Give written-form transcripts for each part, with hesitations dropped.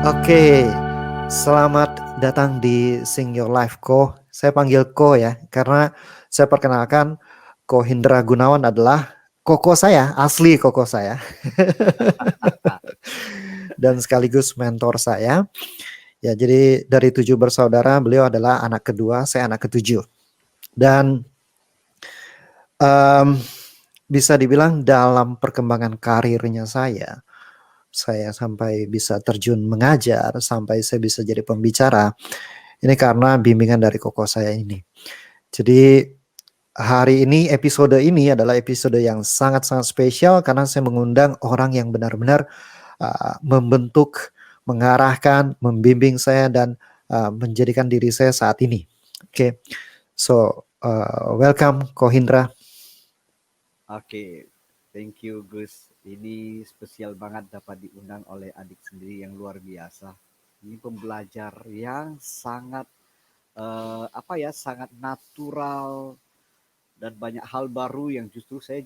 Oke, selamat datang di Sing Your Life Ko. Saya panggil Ko ya, karena saya perkenalkan Ko Hindra Gunawan adalah koko saya, asli koko saya, dan sekaligus mentor saya. Ya, jadi dari 7 bersaudara, beliau adalah anak kedua, saya anak ketujuh. Dan em, bisa dibilang dalam perkembangan karirnya saya sampai bisa terjun mengajar, sampai saya bisa jadi pembicara. Ini karena bimbingan dari koko saya ini. Jadi hari ini, episode ini adalah episode yang sangat-sangat spesial karena saya mengundang orang yang benar-benar membentuk, mengarahkan, membimbing saya dan menjadikan diri saya saat ini. Oke, so welcome Ko Hindra. Oke, thank you Gus. Ini spesial banget dapat diundang oleh adik sendiri yang luar biasa. Ini pembelajar yang sangat sangat natural dan banyak hal baru yang justru saya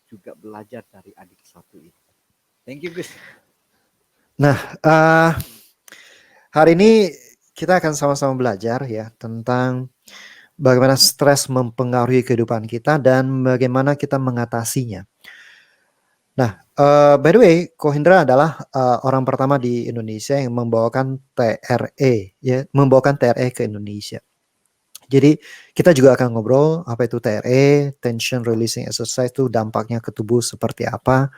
juga belajar dari adik satu ini. Thank you Gus. Nah, hari ini kita akan sama-sama belajar ya tentang bagaimana stres mempengaruhi kehidupan kita dan bagaimana kita mengatasinya. Nah, by the way, Ko Hindra adalah orang pertama di Indonesia yang membawakan TRE, ya, membawakan TRE ke Indonesia. Jadi kita juga akan ngobrol apa itu TRE, tension releasing exercise, itu dampaknya ke tubuh seperti apa,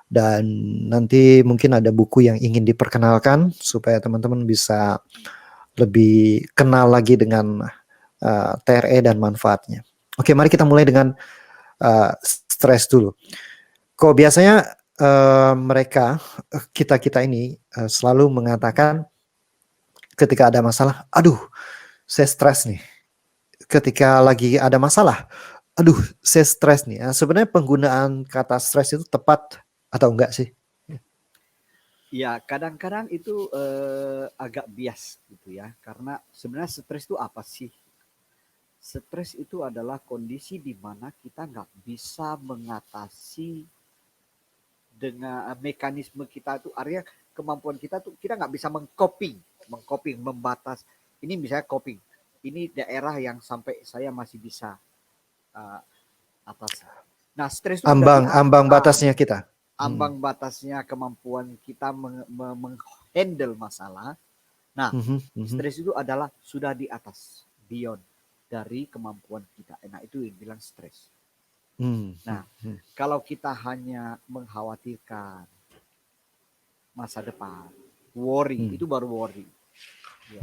dan nanti mungkin ada buku yang ingin diperkenalkan supaya teman-teman bisa lebih kenal lagi dengan TRE dan manfaatnya. Oke, mari kita mulai dengan stres dulu. Kok biasanya mereka kita ini selalu mengatakan ketika ada masalah, aduh, saya stres nih. Ketika lagi ada masalah, aduh, saya stres nih. Nah, sebenarnya penggunaan kata stres itu tepat atau enggak sih? Ya, kadang-kadang itu agak bias gitu ya. Karena sebenarnya stres itu apa sih? Stres itu adalah kondisi di mana kita nggak bisa mengatasi dengan mekanisme kita itu, artinya kemampuan kita tuh kita nggak bisa mengcoping, membatas. Ini misalnya coping, ini daerah yang sampai saya masih bisa uh, atasi. Nah, stres itu udah di Ambang batasnya kita. ambang batasnya kemampuan kita menghandle masalah. Nah, stres itu adalah sudah di atas, beyond dari kemampuan kita. Nah, itu yang bilang stres. Nah, kalau kita hanya mengkhawatirkan masa depan, worry, itu baru worry. Ya.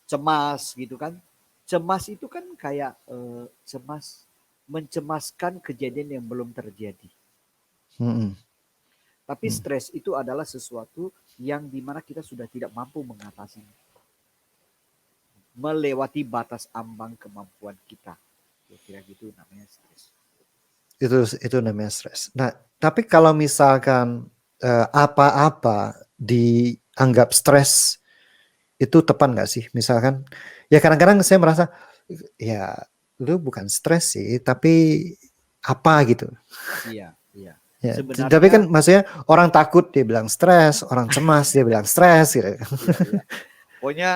Cemas gitu kan. Cemas itu kan kayak cemas, mencemaskan kejadian yang belum terjadi. Tapi stres itu adalah sesuatu yang dimana kita sudah tidak mampu mengatasinya. Melewati batas ambang kemampuan kita. Kira-kira gitu namanya stres. Itu namanya stres. Nah, tapi kalau misalkan apa-apa dianggap stres, itu tepat nggak sih? Misalkan, ya kadang-kadang saya merasa, ya lu bukan stres sih, tapi apa gitu. Iya, iya. Ya, tapi kan Sebenarnya maksudnya orang takut dia bilang stres, orang cemas dia bilang stres gitu. iya, iya. Pokoknya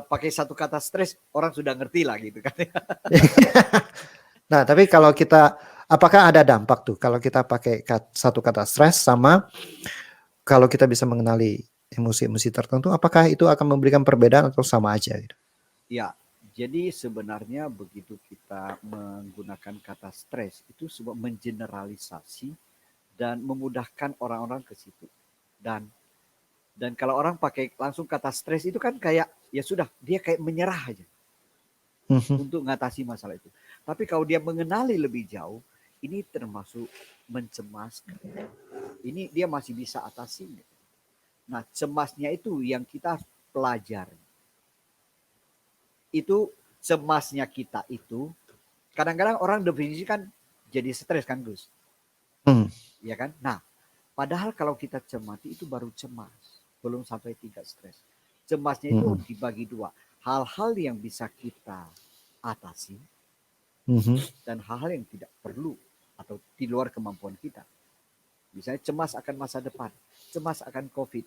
pakai satu kata stres orang sudah ngerti lah gitu kan. Nah, tapi kalau kita, apakah ada dampak tuh kalau kita pakai satu kata stres sama kalau kita bisa mengenali emosi-emosi tertentu, apakah itu akan memberikan perbedaan atau sama aja gitu? Ya, jadi sebenarnya begitu kita menggunakan kata stres itu sebab mengeneralisasi dan memudahkan orang-orang ke situ. Dan kalau orang pakai langsung kata stres itu kan kayak ya sudah dia kayak menyerah aja untuk mengatasi masalah itu. Tapi kalau dia mengenali lebih jauh, ini termasuk mencemaskan. Ini dia masih bisa atasi. Nah, cemasnya itu yang kita pelajari. Itu cemasnya kita itu kadang-kadang orang definisikan jadi stres kan Gus. Ya kan? Nah, padahal kalau kita cermati itu baru cemas, belum sampai tingkat stres. Cemasnya itu dibagi dua, hal-hal yang bisa kita atasi dan hal-hal yang tidak perlu atau di luar kemampuan kita. Misalnya cemas akan masa depan, cemas akan COVID.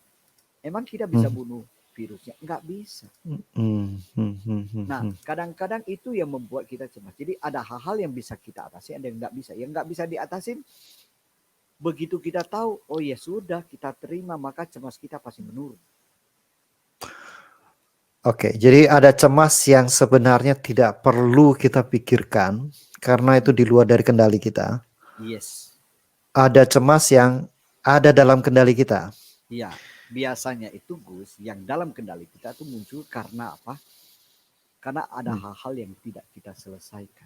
Emang kita bisa Hmm. bunuh virusnya? Nggak bisa. Nah, Hmm. kadang-kadang itu yang membuat kita cemas. Jadi ada hal-hal yang bisa kita atasi, ada yang nggak bisa. Yang nggak bisa diatasin, begitu kita tahu, oh ya sudah, kita terima, maka cemas kita pasti menurun. Oke, jadi ada cemas yang sebenarnya tidak perlu kita pikirkan karena itu di luar dari kendali kita. Yes. Ada cemas yang ada dalam kendali kita. Iya, biasanya itu Gus, yang dalam kendali kita itu muncul karena apa? Karena ada Hmm. hal-hal yang tidak kita selesaikan.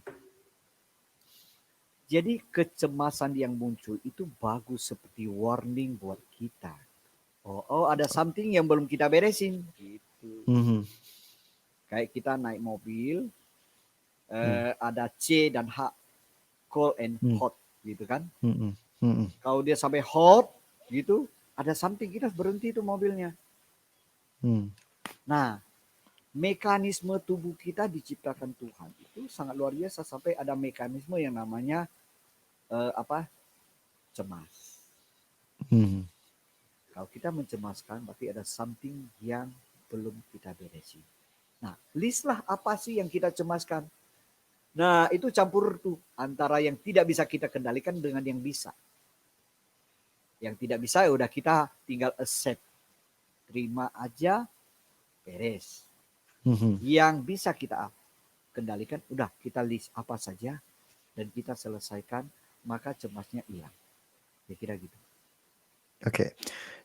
Jadi kecemasan yang muncul itu bagus seperti warning buat kita. Oh, ada something yang belum kita beresin gitu. Hmm. Kayak kita naik mobil, Hmm. ada C dan H, cold and Hmm. hot gitu kan. Hmm. Hmm. Kalau dia sampai hot gitu, ada something, kita berhenti itu mobilnya. Hmm. Nah, mekanisme tubuh kita diciptakan Tuhan itu sangat luar biasa, sampai ada mekanisme yang namanya apa? Cemas. Hmm. Kalau kita mencemaskan, berarti ada something yang belum kita beresin. Nah, list lah apa sih yang kita cemaskan. Nah, itu campur tuh antara yang tidak bisa kita kendalikan dengan yang bisa. Yang tidak bisa ya udah kita tinggal accept, terima aja, beres. Hmm. Yang bisa kita kendalikan, udah kita list apa saja dan kita selesaikan, maka cemasnya hilang. Ya kira gitu. Oke.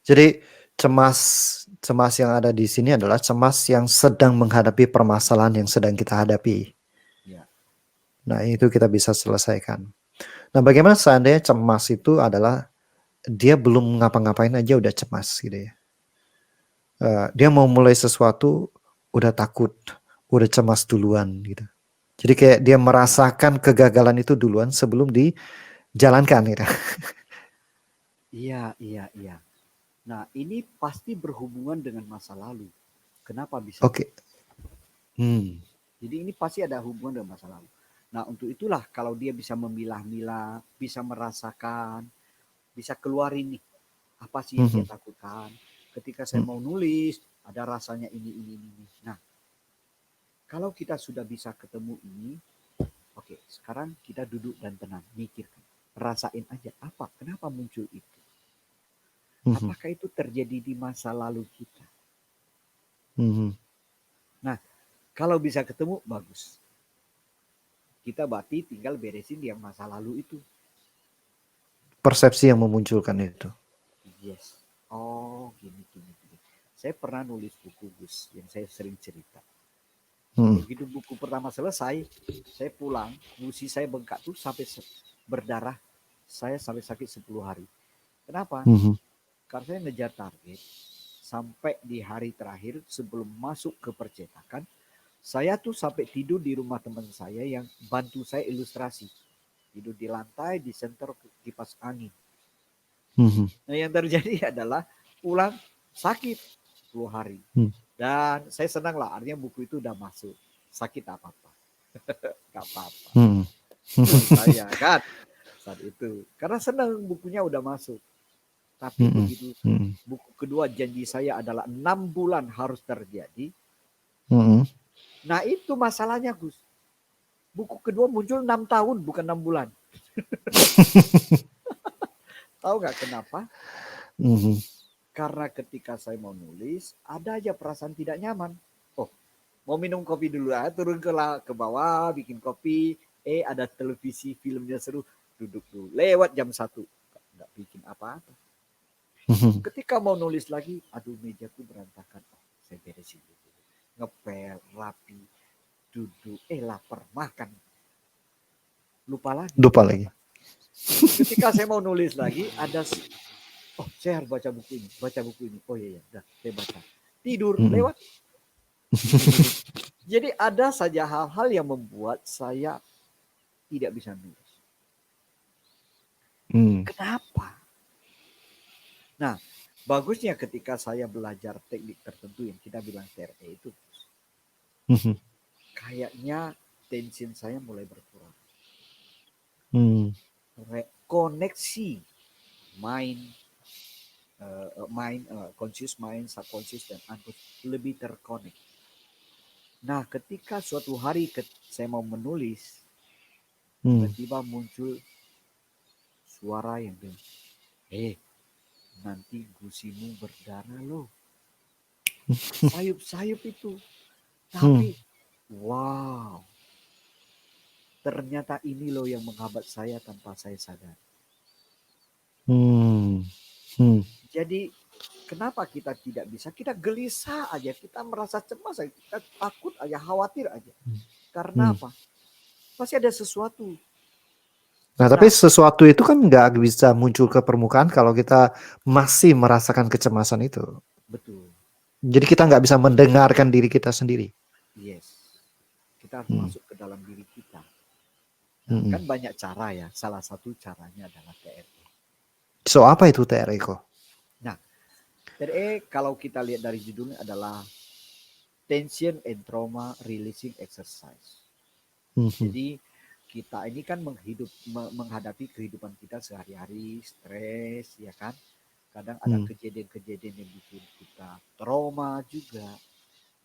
Jadi cemas yang ada di sini adalah cemas yang sedang menghadapi permasalahan yang sedang kita hadapi. Ya. Nah, itu kita bisa selesaikan. Nah, bagaimana seandainya cemas itu adalah dia belum ngapa-ngapain aja udah cemas gitu ya. Dia mau mulai sesuatu udah takut, udah cemas duluan gitu. Jadi kayak dia merasakan kegagalan itu duluan sebelum dijalankan gitu. Iya, iya, iya. Nah, ini pasti berhubungan dengan masa lalu. Kenapa bisa gitu? Oke. Hmm. Jadi ini pasti ada hubungan dengan masa lalu. Nah, untuk itulah kalau dia bisa memilah-milah, bisa merasakan, bisa keluarin nih apa sih yang dia Mhm. takutkan. Ketika saya Hmm. mau nulis, ada rasanya ini. Nah, kalau kita sudah bisa ketemu ini, oke, sekarang kita duduk dan tenang, mikirkan. Rasain aja apa, kenapa muncul itu. Mhm. Apakah itu terjadi di masa lalu kita? Mhm. Nah, kalau bisa ketemu, bagus. Kita berarti tinggal beresin yang masa lalu itu. Persepsi yang memunculkan itu. Yes. Oh, gini. Saya pernah nulis buku Gus yang saya sering cerita. Hmm. Begitu buku pertama selesai, saya pulang, gusi saya bengkak tuh sampai berdarah. Saya sampai sakit 10 hari. Kenapa? Mhm. Karena saya ngejar target sampai di hari terakhir sebelum masuk ke percetakan, saya tuh sampai tidur di rumah teman saya yang bantu saya ilustrasi. Tidur di lantai, di senter kipas angin. Mhm. Nah, yang terjadi adalah pulang sakit 10 hari. Hmm. Dan saya senang lah, artinya buku itu udah masuk. Sakit apa-apa. Gak apa-apa. Hmm. Saya kan saat itu. Karena senang bukunya udah masuk. Tapi Hmm. begitu Hmm. buku kedua janji saya adalah 6 bulan harus terjadi. Hmm. Nah itu masalahnya Gus. Buku kedua muncul 6 tahun bukan 6 bulan. Tahu nggak kenapa? Mhm. Karena ketika saya mau nulis, ada aja perasaan tidak nyaman. Oh, mau minum kopi dulu ya, turun ke bawah, bikin kopi. Ada televisi, filmnya seru. Duduk dulu. Lewat jam 1. Nggak bikin apa-apa. Mhm. Ketika mau nulis lagi, aduh mejaku berantakan. Oh, saya beresin dulu. Ngepel, rapi, duduk. Lapar, makan. Lupa lagi. Lupa lagi. Ketika saya mau nulis lagi, oh saya harus baca buku ini. Baca buku ini. Oh iya, udah saya baca. Tidur, Mhm. lewat. Jadi ada saja hal-hal yang membuat saya tidak bisa nulis. Hmm. Kenapa? Nah, bagusnya ketika saya belajar teknik tertentu yang kita bilang TRE itu, Mhm. kayaknya tension saya mulai berkurang. Hmm. Koneksi mind, conscious mind, subconscious dan unconscious lebih terkonek. Nah, ketika suatu hari saya mau menulis, tiba-tiba muncul suara yang bilang, nanti gusimu berdarah loh. Sayup-sayup itu. Tapi, wow, ternyata ini loh yang menghambat saya tanpa saya sadar. Jadi kenapa kita tidak bisa? Kita gelisah aja, kita merasa cemas aja, kita takut aja, khawatir aja. Karena apa? Pasti ada sesuatu. Nah, tapi sesuatu itu kan nggak bisa muncul ke permukaan kalau kita masih merasakan kecemasan itu. Betul. Jadi kita nggak bisa mendengarkan diri kita sendiri. Yes. Kita harus masuk ke dalam diri kita. Nah, kan banyak cara ya. Salah satu caranya adalah TRE. So, apa itu TRE kok? Nah, TRE kalau kita lihat dari judulnya adalah Tension and Trauma Releasing Exercise. Jadi kita ini kan menghadapi kehidupan kita sehari-hari, stres, ya kan? Kadang ada kejadian-kejadian yang bikin kita trauma juga.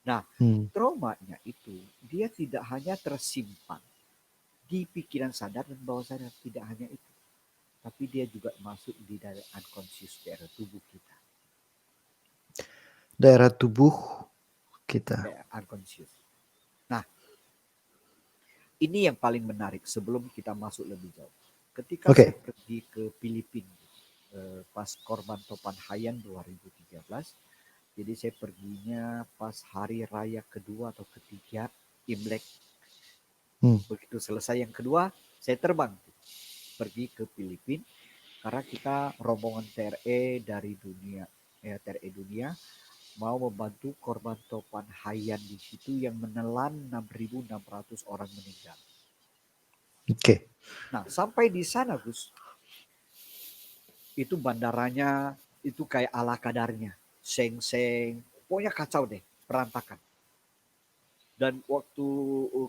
Nah, traumanya itu dia tidak hanya tersimpan di pikiran sadar dan bawah sadar, tidak hanya itu. Tapi dia juga masuk di daerah unconscious, daerah tubuh kita. Daerah tubuh kita. Daerah unconscious. Nah, ini yang paling menarik sebelum kita masuk lebih jauh. Ketika saya pergi ke Filipina, pas Korban Topan Haiyan 2013, jadi saya perginya pas hari raya kedua atau ketiga Imlek. Begitu selesai yang kedua, saya terbang pergi ke Filipina karena kita rombongan TRE dari dunia, TRE dunia mau membantu korban Topan Haiyan di situ yang menelan 6.600 orang meninggal. Nah, sampai di sana, Gus, itu bandaranya itu kayak ala kadarnya, seng-seng, pokoknya kacau deh, berantakan. Dan waktu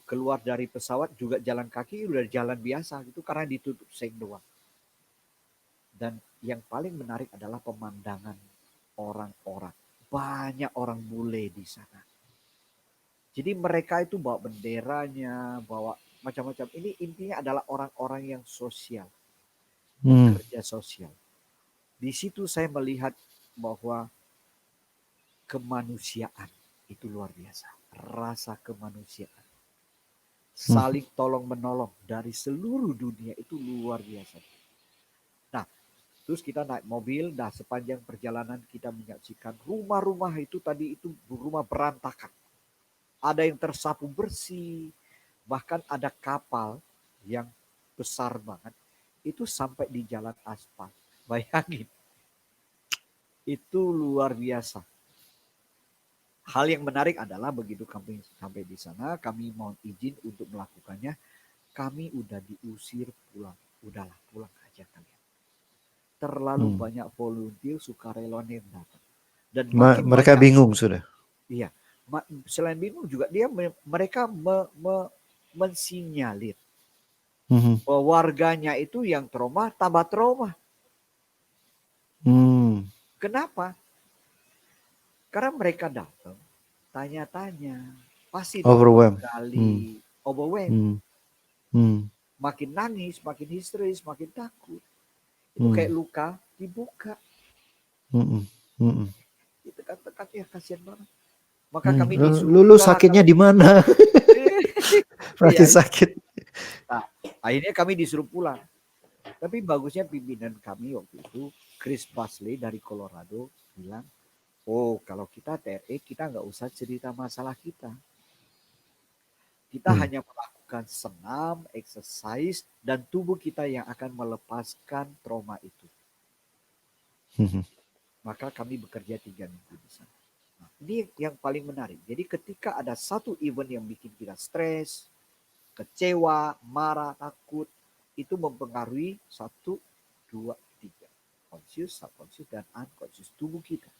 keluar dari pesawat juga jalan kaki udah jalan biasa gitu karena ditutup seng doang. Dan yang paling menarik adalah pemandangan orang-orang. Banyak orang bule di sana. Jadi mereka itu bawa benderanya, bawa macam-macam. Ini intinya adalah orang-orang yang sosial. Pekerja sosial. Di situ saya melihat bahwa kemanusiaan itu luar biasa. Rasa kemanusiaan. Saling tolong-menolong dari seluruh dunia itu luar biasa. Nah, terus kita naik mobil, nah sepanjang perjalanan kita menyaksikan rumah-rumah itu tadi itu rumah berantakan. Ada yang tersapu bersih, bahkan ada kapal yang besar banget, itu sampai di jalan aspal. Bayangin, itu luar biasa. Hal yang menarik adalah begitu kami sampai di sana, kami mohon izin untuk melakukannya, kami udah diusir pulang. Udahlah, pulang aja kalian. Terlalu banyak volunteer sukarelawan yang datang. Dan mereka banyak, bingung sudah. Iya, selain bingung juga mereka mensinyalir bahwa warganya itu yang trauma tambah trauma. Kenapa? Karena mereka datang, tanya-tanya, pasti dong kali overwhelmed. Makin nangis, makin histeris, makin takut. Itu kayak luka dibuka. Itu kan ya kasihan banget. Maka kami disuruh lu sakitnya di mana? Masih sakit. Nah, akhirnya kami disuruh pulang. Tapi bagusnya pimpinan kami waktu itu, Chris Basley dari Colorado, bilang, oh kalau kita TRE kita nggak usah cerita masalah kita. Kita hanya melakukan senam, exercise, dan tubuh kita yang akan melepaskan trauma itu. Maka kami bekerja 3 minggu di sana. Nah, ini yang paling menarik. Jadi ketika ada satu event yang bikin kita stres, kecewa, marah, takut, itu mempengaruhi 1, 2, 3. Conscious, subconscious, dan unconscious tubuh kita.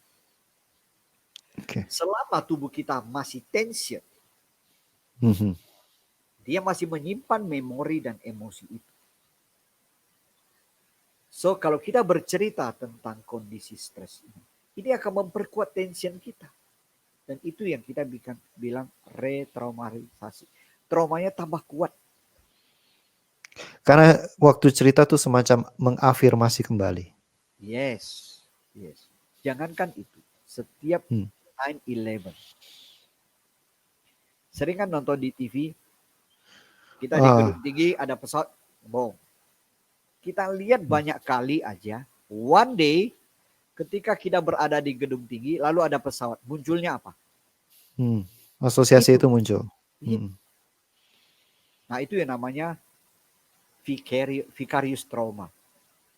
Selama tubuh kita masih tension, dia masih menyimpan memori dan emosi itu. So kalau kita bercerita tentang kondisi stres ini akan memperkuat tension kita. Dan itu yang kita bilang retraumatisasi. Traumanya tambah kuat. Karena waktu cerita tuh semacam mengafirmasi kembali. Yes. Jangankan itu. Setiap 9/11. Sering kan nonton di TV. Kita di gedung tinggi ada pesawat. Bom. Kita lihat banyak kali aja. One day ketika kita berada di gedung tinggi lalu ada pesawat. Munculnya apa? Asosiasi itu muncul. Nah itu yang namanya vicarious trauma.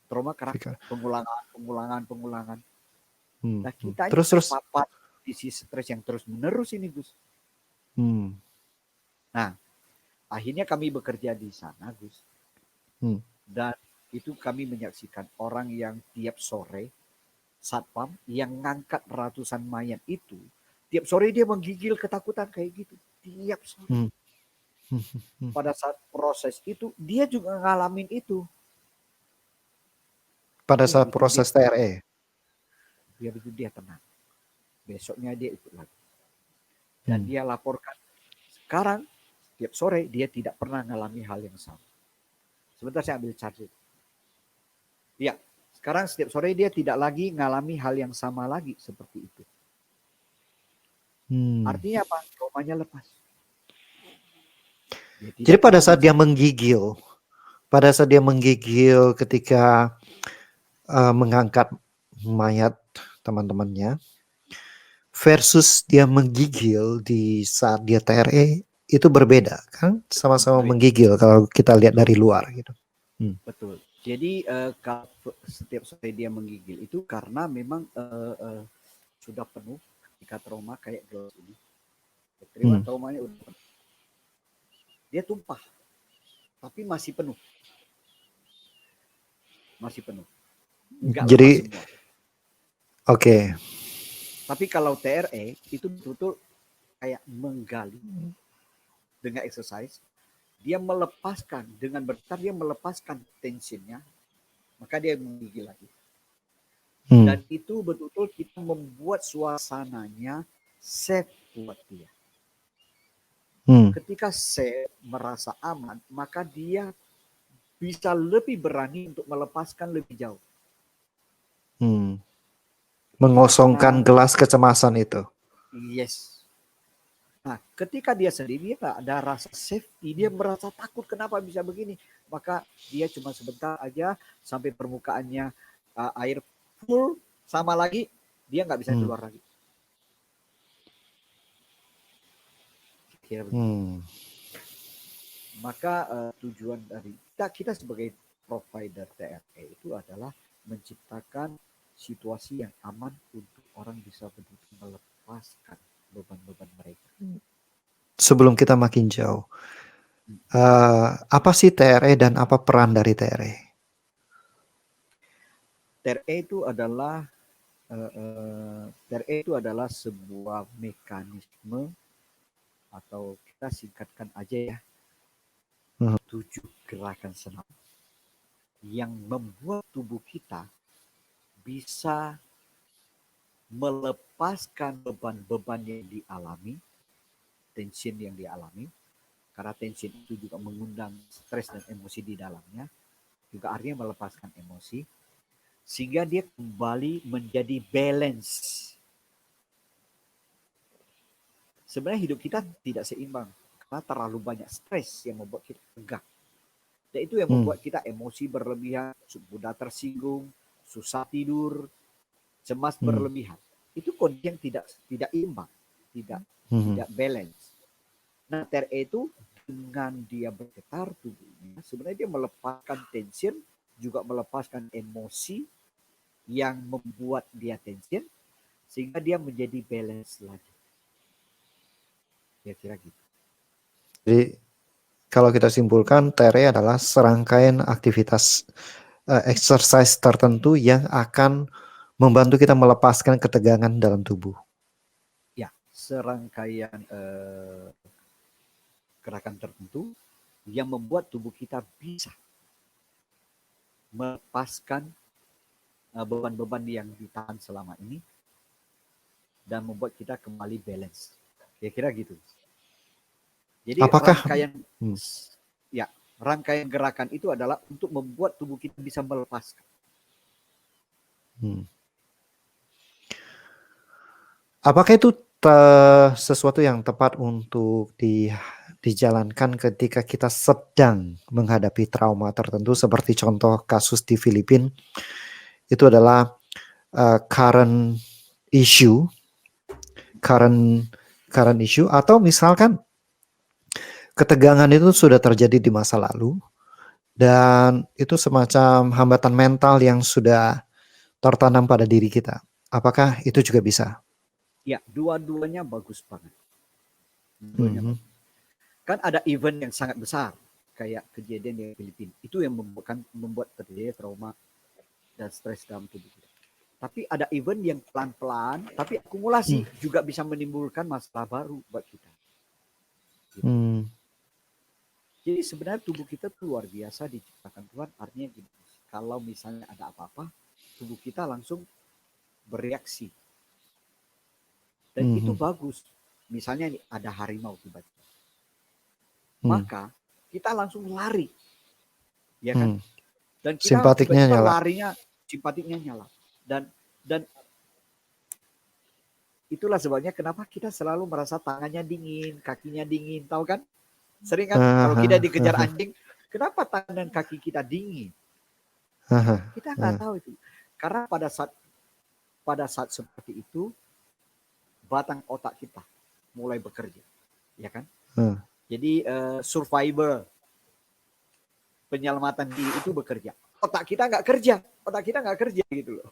Trauma karena pengulangan. Nah kita terus terpapar kondisi stres yang terus menerus ini Gus. Nah akhirnya kami bekerja di sana Gus. Dan itu kami menyaksikan orang yang tiap sore satpam yang ngangkat ratusan mayat itu. Tiap sore dia menggigil ketakutan kayak gitu. Tiap sore. Pada saat proses itu dia juga ngalamin itu. Pada saat proses TRE. Biar itu dia tenang. Besoknya dia ikut lagi. Dan dia laporkan. Sekarang tiap sore dia tidak pernah ngalami hal yang sama. Sebentar saya ambil charger. Ya, sekarang setiap sore dia tidak lagi ngalami hal yang sama lagi seperti itu. Artinya apa? Traumanya lepas. Jadi pada saat dia menggigil ketika mengangkat mayat teman-temannya versus dia menggigil di saat dia TRE itu berbeda kan? Sama-sama menggigil kalau kita lihat dari luar gitu. Betul. Jadi kalau setiap sore dia menggigil itu karena memang sudah penuh ketika trauma kayak gelas ini. Terima traumanya udah penuh. Dia tumpah. Tapi masih penuh. Enggak lepas semua. Oke. Tapi kalau TRE itu betul-betul kayak menggali dengan exercise. Dia melepaskan dengan bergetar, dia melepaskan tensionnya. Maka dia menggigil lagi. Dan itu betul-betul kita membuat suasananya safe buat dia. Ketika safe, merasa aman, maka dia bisa lebih berani untuk melepaskan lebih jauh. Mengosongkan gelas kecemasan itu. Yes. Nah, ketika dia sendiri, dia tak ada rasa safety, dia merasa takut kenapa bisa begini. Maka dia cuma sebentar aja sampai permukaannya air full, sama lagi, dia nggak bisa keluar lagi. Maka tujuan dari kita sebagai provider TRE itu adalah menciptakan situasi yang aman untuk orang bisa betul-betul melepaskan beban-beban mereka. Sebelum kita makin jauh, apa sih TRE dan apa peran dari TRE? TRE itu adalah sebuah mekanisme atau kita singkatkan aja ya, 7 gerakan senam yang membuat tubuh kita bisa melepaskan beban-beban yang dialami, tension yang dialami, karena tension itu juga mengundang stres dan emosi di dalamnya, juga artinya melepaskan emosi, sehingga dia kembali menjadi balance. Sebenarnya hidup kita tidak seimbang, karena terlalu banyak stres yang membuat kita tegang. Dan itu yang membuat kita emosi berlebihan, mudah tersinggung, susah tidur, cemas berlebihan. Itu kondisi yang tidak imbang, tidak balance. Nah, TRE itu dengan dia bergetar tubuhnya, sebenarnya dia melepaskan tension, juga melepaskan emosi yang membuat dia tension, sehingga dia menjadi balance lagi. Kira-kira gitu. Jadi kalau kita simpulkan, TRE adalah serangkaian aktivitas exercise tertentu yang akan membantu kita melepaskan ketegangan dalam tubuh. Ya, serangkaian gerakan tertentu yang membuat tubuh kita bisa melepaskan beban-beban yang ditahan selama ini dan membuat kita kembali balance. Kira-kira gitu. Jadi Apakah hmm, rangkaian gerakan itu adalah untuk membuat tubuh kita bisa melepaskan. hmm. Apakah itu sesuatu yang tepat untuk dijalankan ketika kita sedang menghadapi trauma tertentu, seperti contoh kasus di Filipina itu adalah current issue, atau misalkan ketegangan itu sudah terjadi di masa lalu dan itu semacam hambatan mental yang sudah tertanam pada diri kita. Apakah itu juga bisa? Ya, dua-duanya bagus banget. Dua-duanya Mhm. bagus. Kan ada event yang sangat besar kayak kejadian di Filipina. Itu yang membuat terjadi trauma dan stres dalam tubuh kita. Tapi ada event yang pelan-pelan, tapi akumulasi juga bisa menimbulkan masalah baru buat kita. Gitu. Jadi sebenarnya tubuh kita tuh luar biasa diciptakan Tuhan. Artinya gini, kalau misalnya ada apa-apa, tubuh kita langsung bereaksi. Dan itu bagus. Misalnya nih, ada harimau tiba-tiba. Maka kita langsung lari. Ya kan? Dan kita Simpatiknya tiba-tiba nyala. larinya, simpatiknya nyala. Dan itulah sebabnya kenapa kita selalu merasa tangannya dingin, kakinya dingin, tahu kan? Sering kan kalau kita dikejar anjing, kenapa tangan dan kaki kita dingin? Kita nggak tahu itu. Karena pada saat seperti itu, batang otak kita mulai bekerja, ya kan? Jadi survivor, penyelamatan diri itu bekerja. Otak kita nggak kerja gitu loh.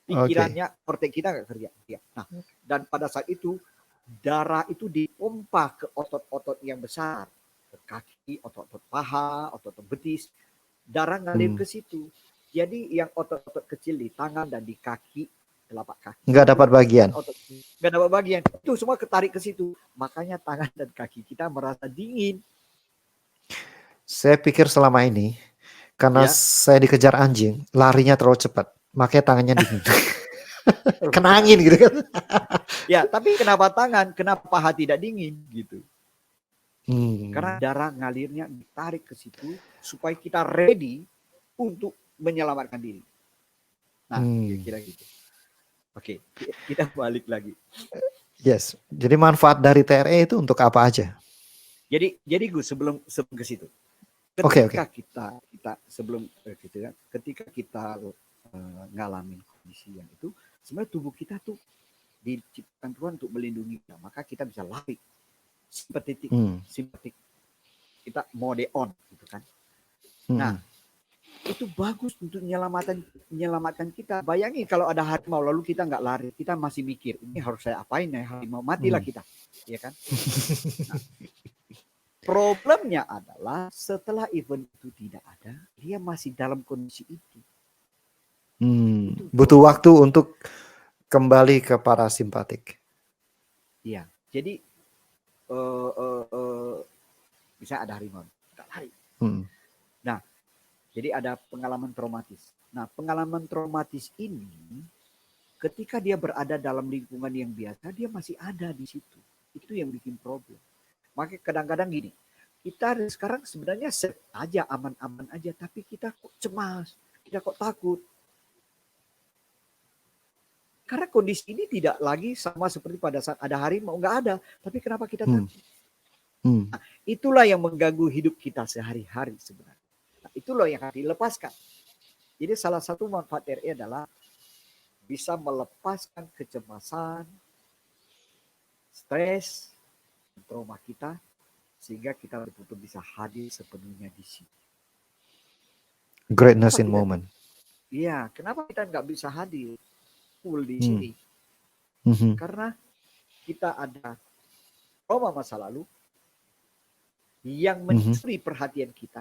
Pikirannya, otak kita nggak kerja. Nah, dan pada saat itu darah itu dipompa ke otot-otot yang besar, ke kaki, otot-otot paha, otot-otot betis, darah ngalir ke situ. Jadi yang otot-otot kecil di tangan dan di kaki, telapak kaki, nggak dapat bagian. Nggak dapat bagian. Itu semua ketarik ke situ. Makanya tangan dan kaki kita merasa dingin. Saya pikir selama ini karena saya dikejar anjing, larinya terlalu cepat, makanya tangannya dingin. Kena angin gitu kan. Ya, tapi kenapa tangan, kenapa paha tidak dingin gitu? Karena darah ngalirnya ditarik ke situ supaya kita ready untuk menyelamatkan diri. Nah, kira-kira gitu. Oke, kita balik lagi. Yes. Jadi manfaat dari TRE itu untuk apa aja? Jadi Gus, sebelum ke situ. Ketika kita ngalamin kondisi yang itu, sebenarnya tubuh kita tuh diciptakan Tuhan untuk melindungi kita, maka kita bisa lari simpatik kita mode on gitu kan. Nah, itu bagus untuk menyelamatkan kita. Bayangin kalau ada harimau lalu kita nggak lari, kita masih mikir ini harus saya apain ya, harimau matilah kita, ya kan? Nah, problemnya adalah setelah event itu tidak ada, dia masih dalam kondisi itu. Butuh waktu untuk kembali ke parasimpatik. Iya, jadi bisa ada harimau, kita lari. Nah, jadi ada pengalaman traumatis. Nah, pengalaman traumatis ini ketika dia berada dalam lingkungan yang biasa, dia masih ada di situ. Itu yang bikin problem. Makanya kadang-kadang gini, kita sekarang sebenarnya safe aja, aman-aman aja, tapi kita kok cemas, kita kok takut. Karena kondisi ini tidak lagi sama seperti pada saat ada harimau, nggak ada. Tapi kenapa kita takut? Nah, itulah yang mengganggu hidup kita sehari-hari sebenarnya. Nah, itulah yang harus dilepaskan. Jadi salah satu manfaat TRE adalah bisa melepaskan kecemasan, stres, trauma kita, sehingga kita betul-betul bisa hadir sepenuhnya di sini. Greatness in moment. Iya, kenapa kita nggak bisa hadir full di sini? Karena kita ada trauma masa lalu yang mencuri perhatian kita,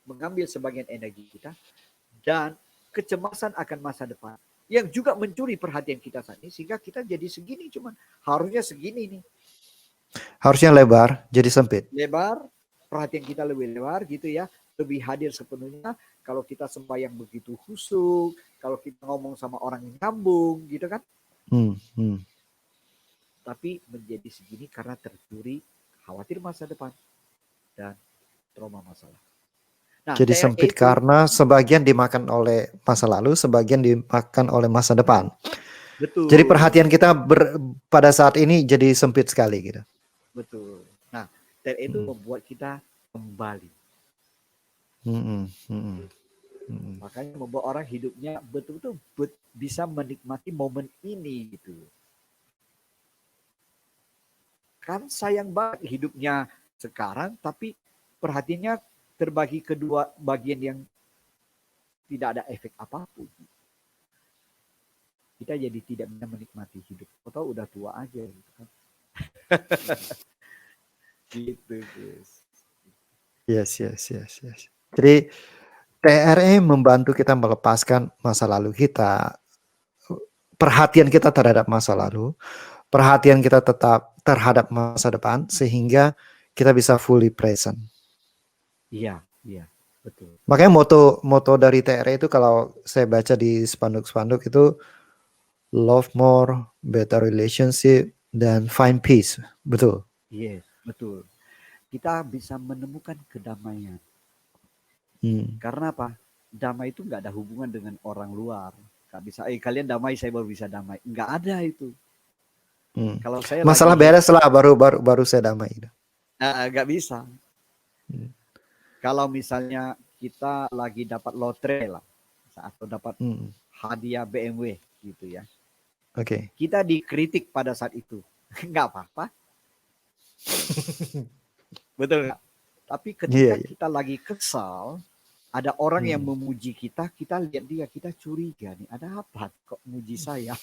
mengambil sebagian energi kita, dan kecemasan akan masa depan yang juga mencuri perhatian kita saat ini, sehingga kita jadi segini, cuman harusnya segini nih. Harusnya lebar, jadi sempit. Lebar, perhatian kita lebih lebar gitu ya. lebih hadir sepenuhnya kalau kita sembahyang begitu khusyuk, kalau kita ngomong sama orang yang nyambung gitu kan. Tapi menjadi segini karena tercuri khawatir masa depan dan trauma masalah. Nah, Jadi TRE sempit itu karena sebagian dimakan oleh masa lalu, sebagian dimakan oleh masa depan. Jadi perhatian betul, kita pada saat ini jadi sempit sekali gitu. betul. Nah, TRE itu Mm, membuat kita kembali. mm, mm, mm. Makanya membuat orang hidupnya betul-betul bisa menikmati momen ini gitu. Kan sayang banget hidupnya sekarang, tapi perhatiannya terbagi kedua bagian yang tidak ada efek apapun. Kita jadi tidak bisa menikmati hidup. Atau udah tua aja gitu kan. Gitu guys. Yes, yes, yes, yes. Jadi TRE membantu kita melepaskan masa lalu kita, perhatian kita terhadap masa lalu, perhatian kita tetap terhadap masa depan, sehingga kita bisa fully present. Iya, iya, betul. Makanya moto dari TRE itu kalau saya baca di spanduk-spanduk itu love more, better relationship, dan find peace. Betul. Yes, betul. Kita bisa menemukan kedamaian. Hmm. Karena apa? Damai itu nggak ada hubungan dengan orang luar. Nggak bisa, kalian damai, saya baru bisa damai. Nggak ada itu. Hmm. Kalau saya lagi Masalah beres lah baru saya damai. nggak bisa. Hmm. Kalau misalnya kita lagi dapat lotre lah, atau dapat Hmm. hadiah BMW gitu ya. Oke. Kita dikritik pada saat itu. Nggak apa-apa. Betul nggak? Tapi ketika Iya, iya. kita lagi kesal, ada orang yang Hmm. memuji kita, kita lihat dia, kita curiga nih, ada apa kok muji saya?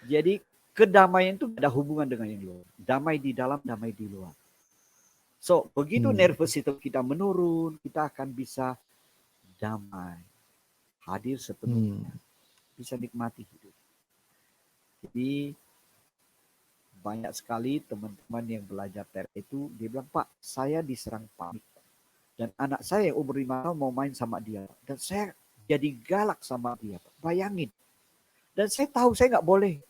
Jadi kedamaian itu ada hubungan dengan yang luar. Damai di dalam, damai di luar. So, begitu Hmm. nervous system kita menurun, kita akan bisa damai, hadir sepenuhnya, Hmm. bisa nikmati hidup. Jadi banyak sekali teman-teman yang belajar TRE itu, dia bilang, Pak, saya diserang panik. Dan anak saya yang umur 5 tahun mau main sama dia. Dan saya jadi galak sama dia. Bayangin. Dan saya tahu saya nggak boleh.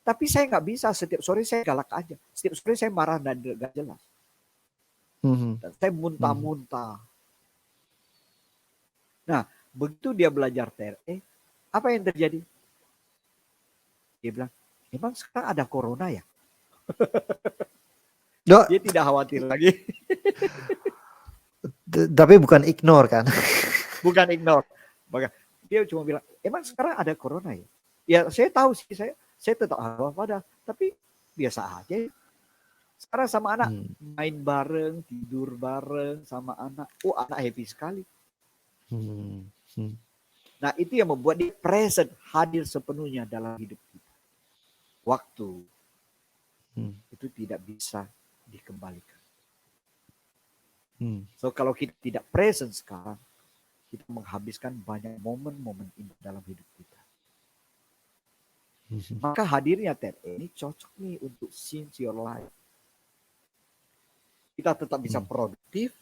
Tapi saya nggak bisa. Setiap sore saya galak aja. Setiap sore saya marah dan gak jelas. Hmm. Dan saya Hmm. muntah-muntah. Nah, begitu dia belajar TRE, apa yang terjadi? Dia bilang, emang sekarang ada corona ya? Duh, Dia tidak khawatir lagi. tapi bukan ignore kan? Bukan ignore. Dia cuma bilang, emang sekarang ada corona ya? Ya saya tahu sih, saya tetap waspada. Tapi biasa aja. Sekarang sama anak Hmm. main bareng, tidur bareng sama anak. Oh, anak happy sekali. Hmm. Hmm. Nah, itu yang membuat dia present, hadir sepenuhnya dalam hidup kita. Waktu itu tidak bisa dikembalikan. So, kalau kita tidak present sekarang, kita menghabiskan banyak momen-momen indah dalam hidup kita. Maka hadirnya TRE ini cocok nih untuk change your life. Kita tetap bisa produktif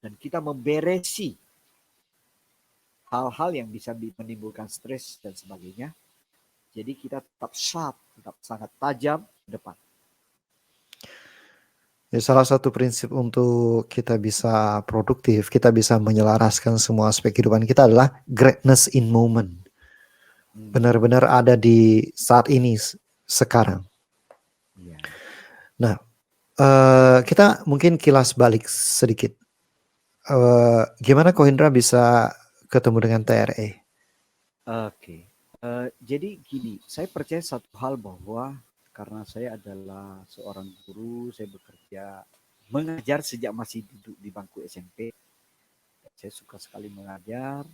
dan kita memberesi hal-hal yang bisa menimbulkan stres dan sebagainya. Jadi kita tetap sharp, tetap sangat tajam ke depan. Ya, salah satu prinsip untuk kita bisa produktif, kita bisa menyelaraskan semua aspek kehidupan kita adalah greatness in moment. Benar-benar ada di saat ini, sekarang. Ya. Nah, kita mungkin kilas balik sedikit. Gimana Ko Indra bisa ketemu dengan TRE? Oke. Jadi gini, saya percaya satu hal bahwa karena saya adalah seorang guru, saya bekerja mengajar sejak masih duduk di bangku SMP. Saya suka sekali mengajar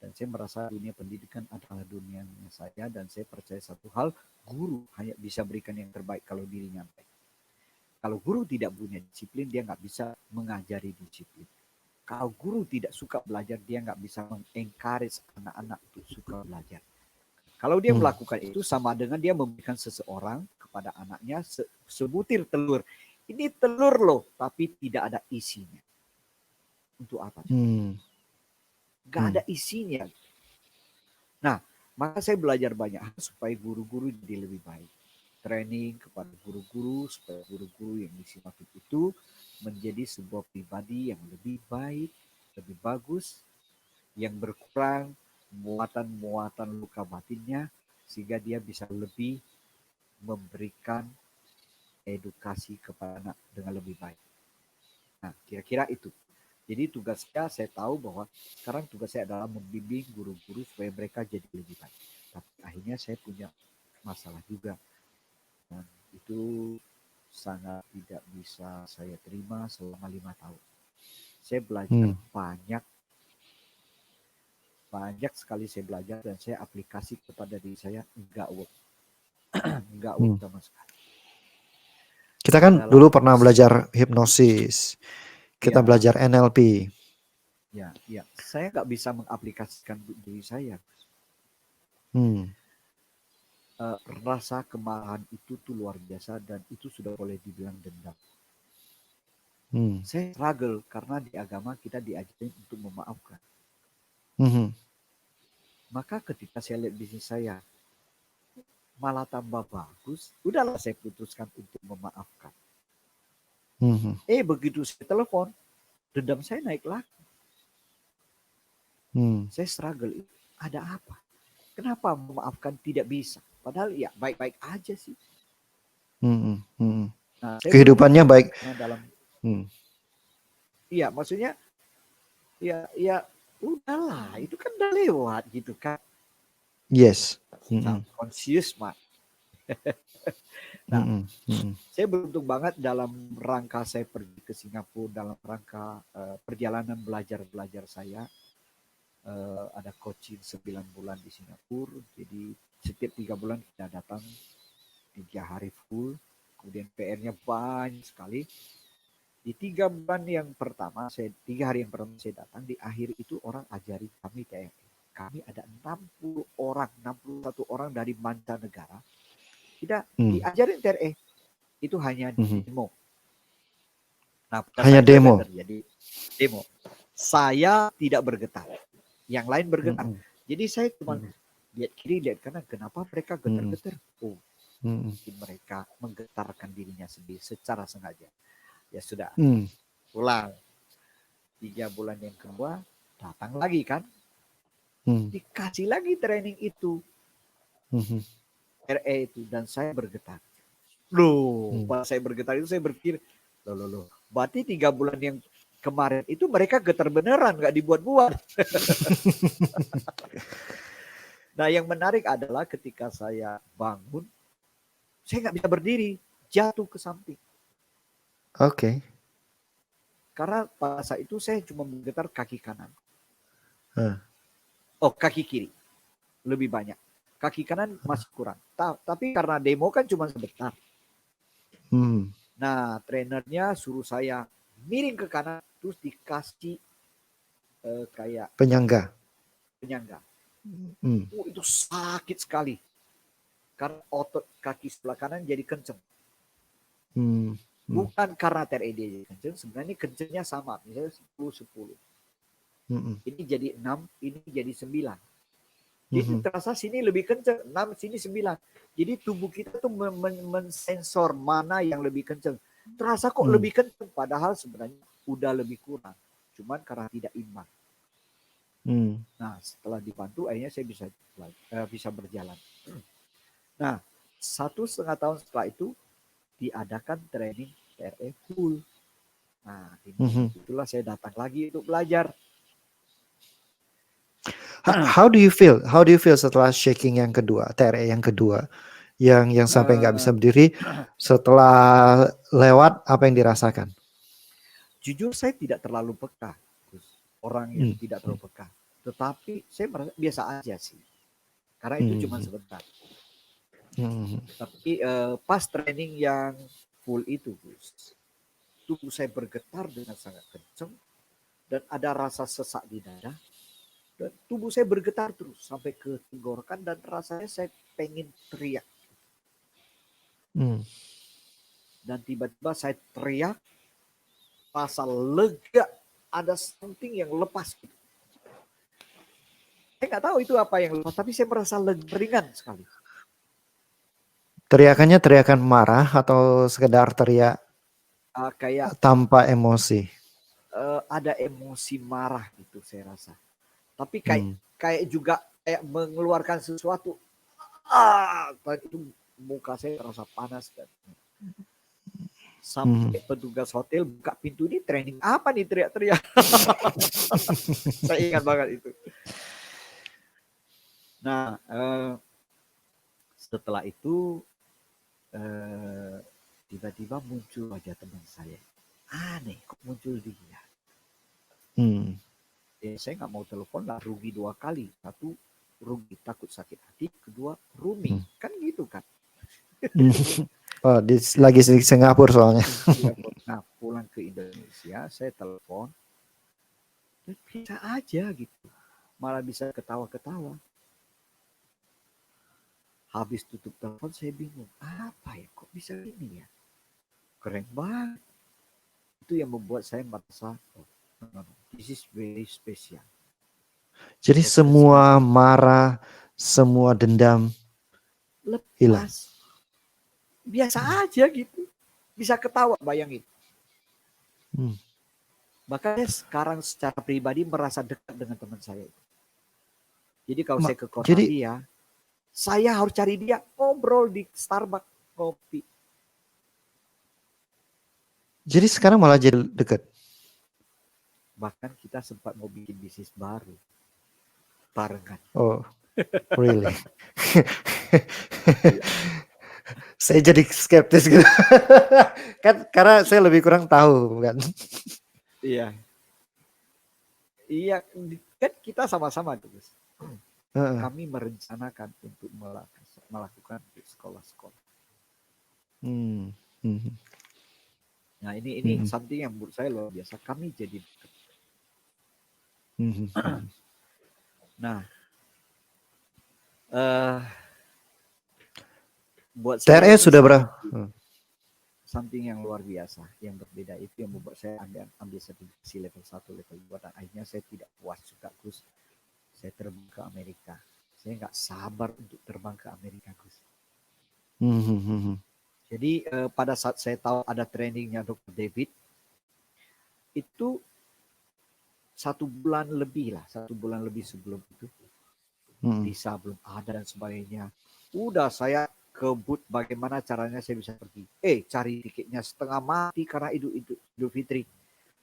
dan saya merasa dunia pendidikan adalah dunia saya dan saya percaya satu hal, guru hanya bisa berikan yang terbaik kalau dirinya baik. Kalau guru tidak punya disiplin, dia nggak bisa mengajari disiplin. Kalau guru tidak suka belajar, dia nggak bisa mengencourage anak-anak untuk suka belajar. Kalau dia melakukan itu sama dengan dia memberikan seseorang kepada anaknya sebutir telur. Ini telur loh, tapi tidak ada isinya. Untuk apa? Hmm. Nggak ada isinya. Nah, maka saya belajar banyak hal supaya guru-guru jadi lebih baik. Training kepada guru-guru supaya guru-guru yang disimak itu menjadi sebuah pribadi yang lebih baik, lebih bagus, yang berkurang muatan-muatan luka batinnya, sehingga dia bisa lebih memberikan edukasi kepada anak dengan lebih baik. Nah, kira-kira itu. Jadi tugasnya saya tahu bahwa sekarang tugas saya adalah membimbing guru-guru supaya mereka jadi lebih baik. Tapi akhirnya saya punya masalah juga. Dan itu sangat tidak bisa saya terima selama 5 tahun. Saya belajar banyak sekali saya belajar dan saya aplikasi kepada diri saya, enggak work. Enggak work sama sekali. Kita kan dulu pernah belajar hipnosis, kita belajar NLP. Ya, saya nggak bisa mengaplikasikan diri saya. Rasa kemarahan itu tuh luar biasa dan itu sudah boleh dibilang dendam. Saya struggle karena di agama kita diajarin untuk memaafkan. Maka ketika saya lihat bisnis saya malah tambah bagus, udahlah saya putuskan untuk memaafkan. Begitu saya telepon, dendam saya naik lagi. Saya struggle, ada apa? Kenapa memaafkan tidak bisa? Padahal ya baik-baik aja sih. Nah, kehidupannya baik. Iya, maksudnya ya udahlah, itu kan udah lewat gitu kan. Yes. Conscious, Mak. Nah, saya beruntung banget dalam rangka saya pergi ke Singapura, dalam rangka perjalanan belajar saya. Ada coaching 9 bulan di Singapura. Jadi setiap 3 bulan kita datang 3 hari full. Kemudian PR-nya banyak sekali. Di 3 bulan yang pertama, 3 hari yang pertama saya datang, di akhir itu orang ajari kami TRE. Kami ada 61 orang dari mancanegara. Kita diajarin TRE. Itu hanya demo. Nah, hanya demo. Terjadi demo. Saya tidak bergetar. Yang lain bergetar. Jadi saya cuma lihat kiri, lihat kanan. Kenapa mereka getar-getar? Mungkin mereka menggetarkan dirinya sendiri secara sengaja. Ya sudah, pulang. 3 bulan yang kedua, datang lagi kan. Dikasih lagi training itu. RE itu. Dan saya bergetar. Pas saya bergetar itu saya berpikir, loh. Berarti 3 bulan yang kemarin itu mereka getar beneran, nggak dibuat-buat. Nah, yang menarik adalah ketika saya bangun, saya nggak bisa berdiri, jatuh ke samping. Oke. Karena pada saat itu saya cuma menggetar kaki kanan. Kaki kiri lebih banyak. Kaki kanan masih kurang. Tapi karena demo kan cuma sebentar. Nah, trainernya suruh saya miring ke kanan, terus dikasih kayak penyangga. Itu sakit sekali. Karena otot kaki sebelah kanan jadi kenceng. Bukan karena TRE jadi kenceng, sebenarnya kencengnya sama. Misalnya 10-10. Ini jadi 6, ini jadi 9. Jadi terasa sini lebih kenceng, 6, sini 9. Jadi tubuh kita tuh mensensor mana yang lebih kenceng. Terasa kok lebih kenceng, padahal sebenarnya udah lebih kurang. Cuman karena tidak imbang. Nah, setelah dibantu, akhirnya saya bisa berjalan. Nah, 1,5 tahun setelah itu diadakan training TRE full. Nah, itulah saya datang lagi untuk belajar. How do you feel? How do you feel setelah shaking yang kedua, TRE yang kedua, yang sampai nggak bisa berdiri? Setelah lewat, apa yang dirasakan? Jujur saya tidak terlalu peka, orang yang tidak terlalu peka. Tetapi saya merasa biasa aja sih, karena itu cuma sebentar. Tapi pas training yang full itu, Gus, tubuh saya bergetar dengan sangat kencang dan ada rasa sesak di dada. Dan tubuh saya bergetar terus sampai ke tenggorokan dan rasanya saya pengen teriak. dan tiba-tiba saya teriak, rasa lega, ada something yang lepas. Saya nggak tahu itu apa yang lepas, tapi saya merasa ringan sekali. Teriakannya teriakan marah atau sekedar teriak Kayak tanpa emosi? ada emosi marah gitu saya rasa. Tapi Hmm. kayak juga kayak mengeluarkan sesuatu. Itu muka saya terasa panas kan. Sampai petugas hotel buka pintu, ini training apa nih teriak-teriak. Saya ingat banget itu. Nah, setelah itu tiba-tiba muncul wajah teman saya. Aneh, kok muncul dia? Saya nggak mau telepon lah, rugi 2 kali. Satu, rugi takut sakit hati. Kedua, rooming. Kan gitu kan. Oh, lagi di Singapura soalnya. Nah, pulang ke Indonesia, saya telepon. Dan bisa aja gitu. Malah bisa ketawa-ketawa. Habis tutup telepon, saya bingung. Apa ya, kok bisa gini ya? Keren banget. Itu yang membuat saya merasa, oh, no, this is very special. Jadi semua marah, semua dendam hilang. Lepas. Biasa aja gitu. Bisa ketawa, bayangin. Makanya sekarang secara pribadi merasa dekat dengan teman saya. Jadi kalau saya ke kota dia, saya harus cari dia, ngobrol di Starbucks, kopi. Jadi sekarang malah jadi dekat. Bahkan kita sempat mau bikin bisnis baru. Barengan. Oh, really? Saya jadi skeptis gitu. Kan karena saya lebih kurang tahu, kan. Iya. Iya, kan kita sama-sama terus. Kami merencanakan untuk melakukan di sekolah-sekolah. Nah, ini something yang menurut saya luar biasa. Kami jadi dekat. Nah, buat saya sudah berapa? Something yang luar biasa, yang berbeda itu yang membuat saya ambil sertifikasi level 1, level 2, dan akhirnya saya tidak puas juga, Gus. Saya terbang ke Amerika. Saya nggak sabar untuk terbang ke Amerika, Gus. Jadi pada saat saya tahu ada trainingnya Dr. David, itu 1 bulan lebih sebelum itu, visa belum ada dan sebagainya. Udah saya kebut bagaimana caranya saya bisa pergi. Cari tiketnya setengah mati karena Idul Fitri.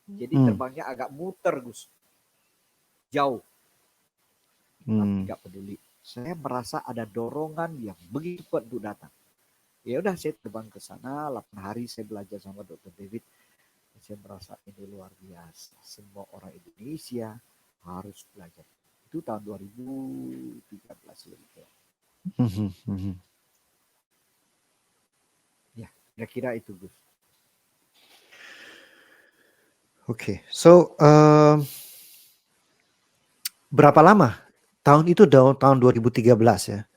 Jadi terbangnya agak muter, Gus. Jauh. Tapi nggak peduli. Saya merasa ada dorongan yang begitu kuat untuk datang. Ya udah, saya terbang ke sana, 8 hari saya belajar sama Dr. David. Saya merasa ini luar biasa. Semua orang Indonesia harus belajar. Itu tahun 2013 lebih. Ya, kira-kira itu, Gus. Oke, so berapa lama? Tahun itu tahun 2013 ya?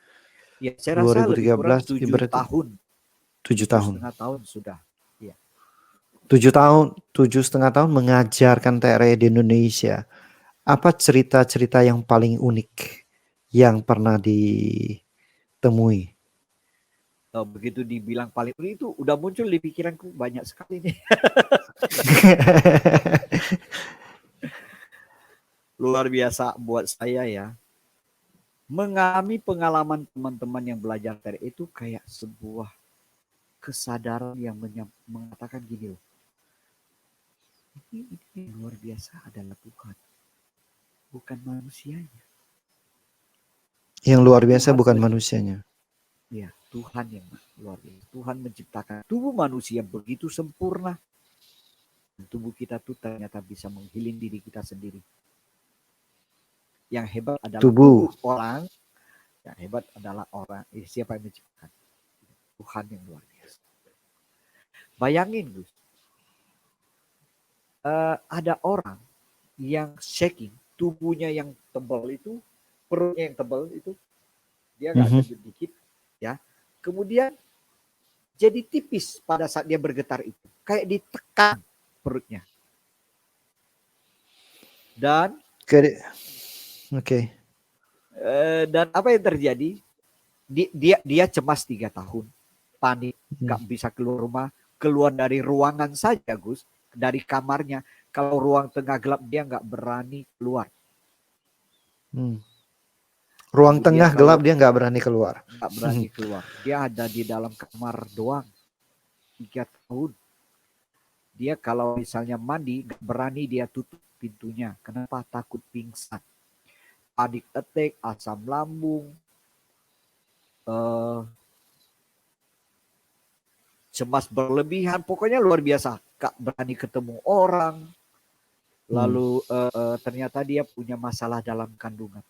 Ya, saya rasa lebih kurang 7 tahun. 7 tahun. 7,5 tahun sudah. Ya. 7,5 tahun mengajarkan TRE di Indonesia. Apa cerita-cerita yang paling unik yang pernah ditemui? Begitu dibilang paling unik itu udah muncul di pikiranku banyak sekali nih. Luar biasa buat saya ya. Mengalami pengalaman teman-teman yang belajar TRE itu kayak sebuah kesadaran yang mengatakan gini loh. Ini luar biasa adalah Tuhan. Bukan manusianya. Yang luar biasa bukan manusianya. Ya, Tuhan yang luar biasa. Tuhan menciptakan tubuh manusia begitu sempurna. Dan tubuh kita tuh ternyata bisa menghealing diri kita sendiri. Yang hebat adalah tubuh orang. Yang hebat adalah orang. Siapa yang menciptakan? Tuhan yang luar biasa. Bayangin, Gus. Ada orang yang shaking, tubuhnya yang tebal itu, perutnya yang tebal itu, dia nggak gendut dikit, ya. Kemudian jadi tipis pada saat dia bergetar itu. Kayak ditekan perutnya. Dan Oke. dan apa yang terjadi? Dia cemas 3 tahun. Panik, Hmm. gak bisa keluar rumah. Keluar dari ruangan saja, Gus. Dari kamarnya. Kalau ruang tengah gelap, dia gak berani keluar. Ruang Kemudian tengah gelap dia nggak berani keluar. Gak berani keluar. Dia ada di dalam kamar doang. 3 tahun. Dia kalau misalnya mandi, gak berani dia tutup pintunya. Kenapa? Takut pingsan. Panic attack, asam lambung, cemas berlebihan, pokoknya luar biasa. Gak berani ketemu orang. Lalu ternyata dia punya masalah dalam kandungan.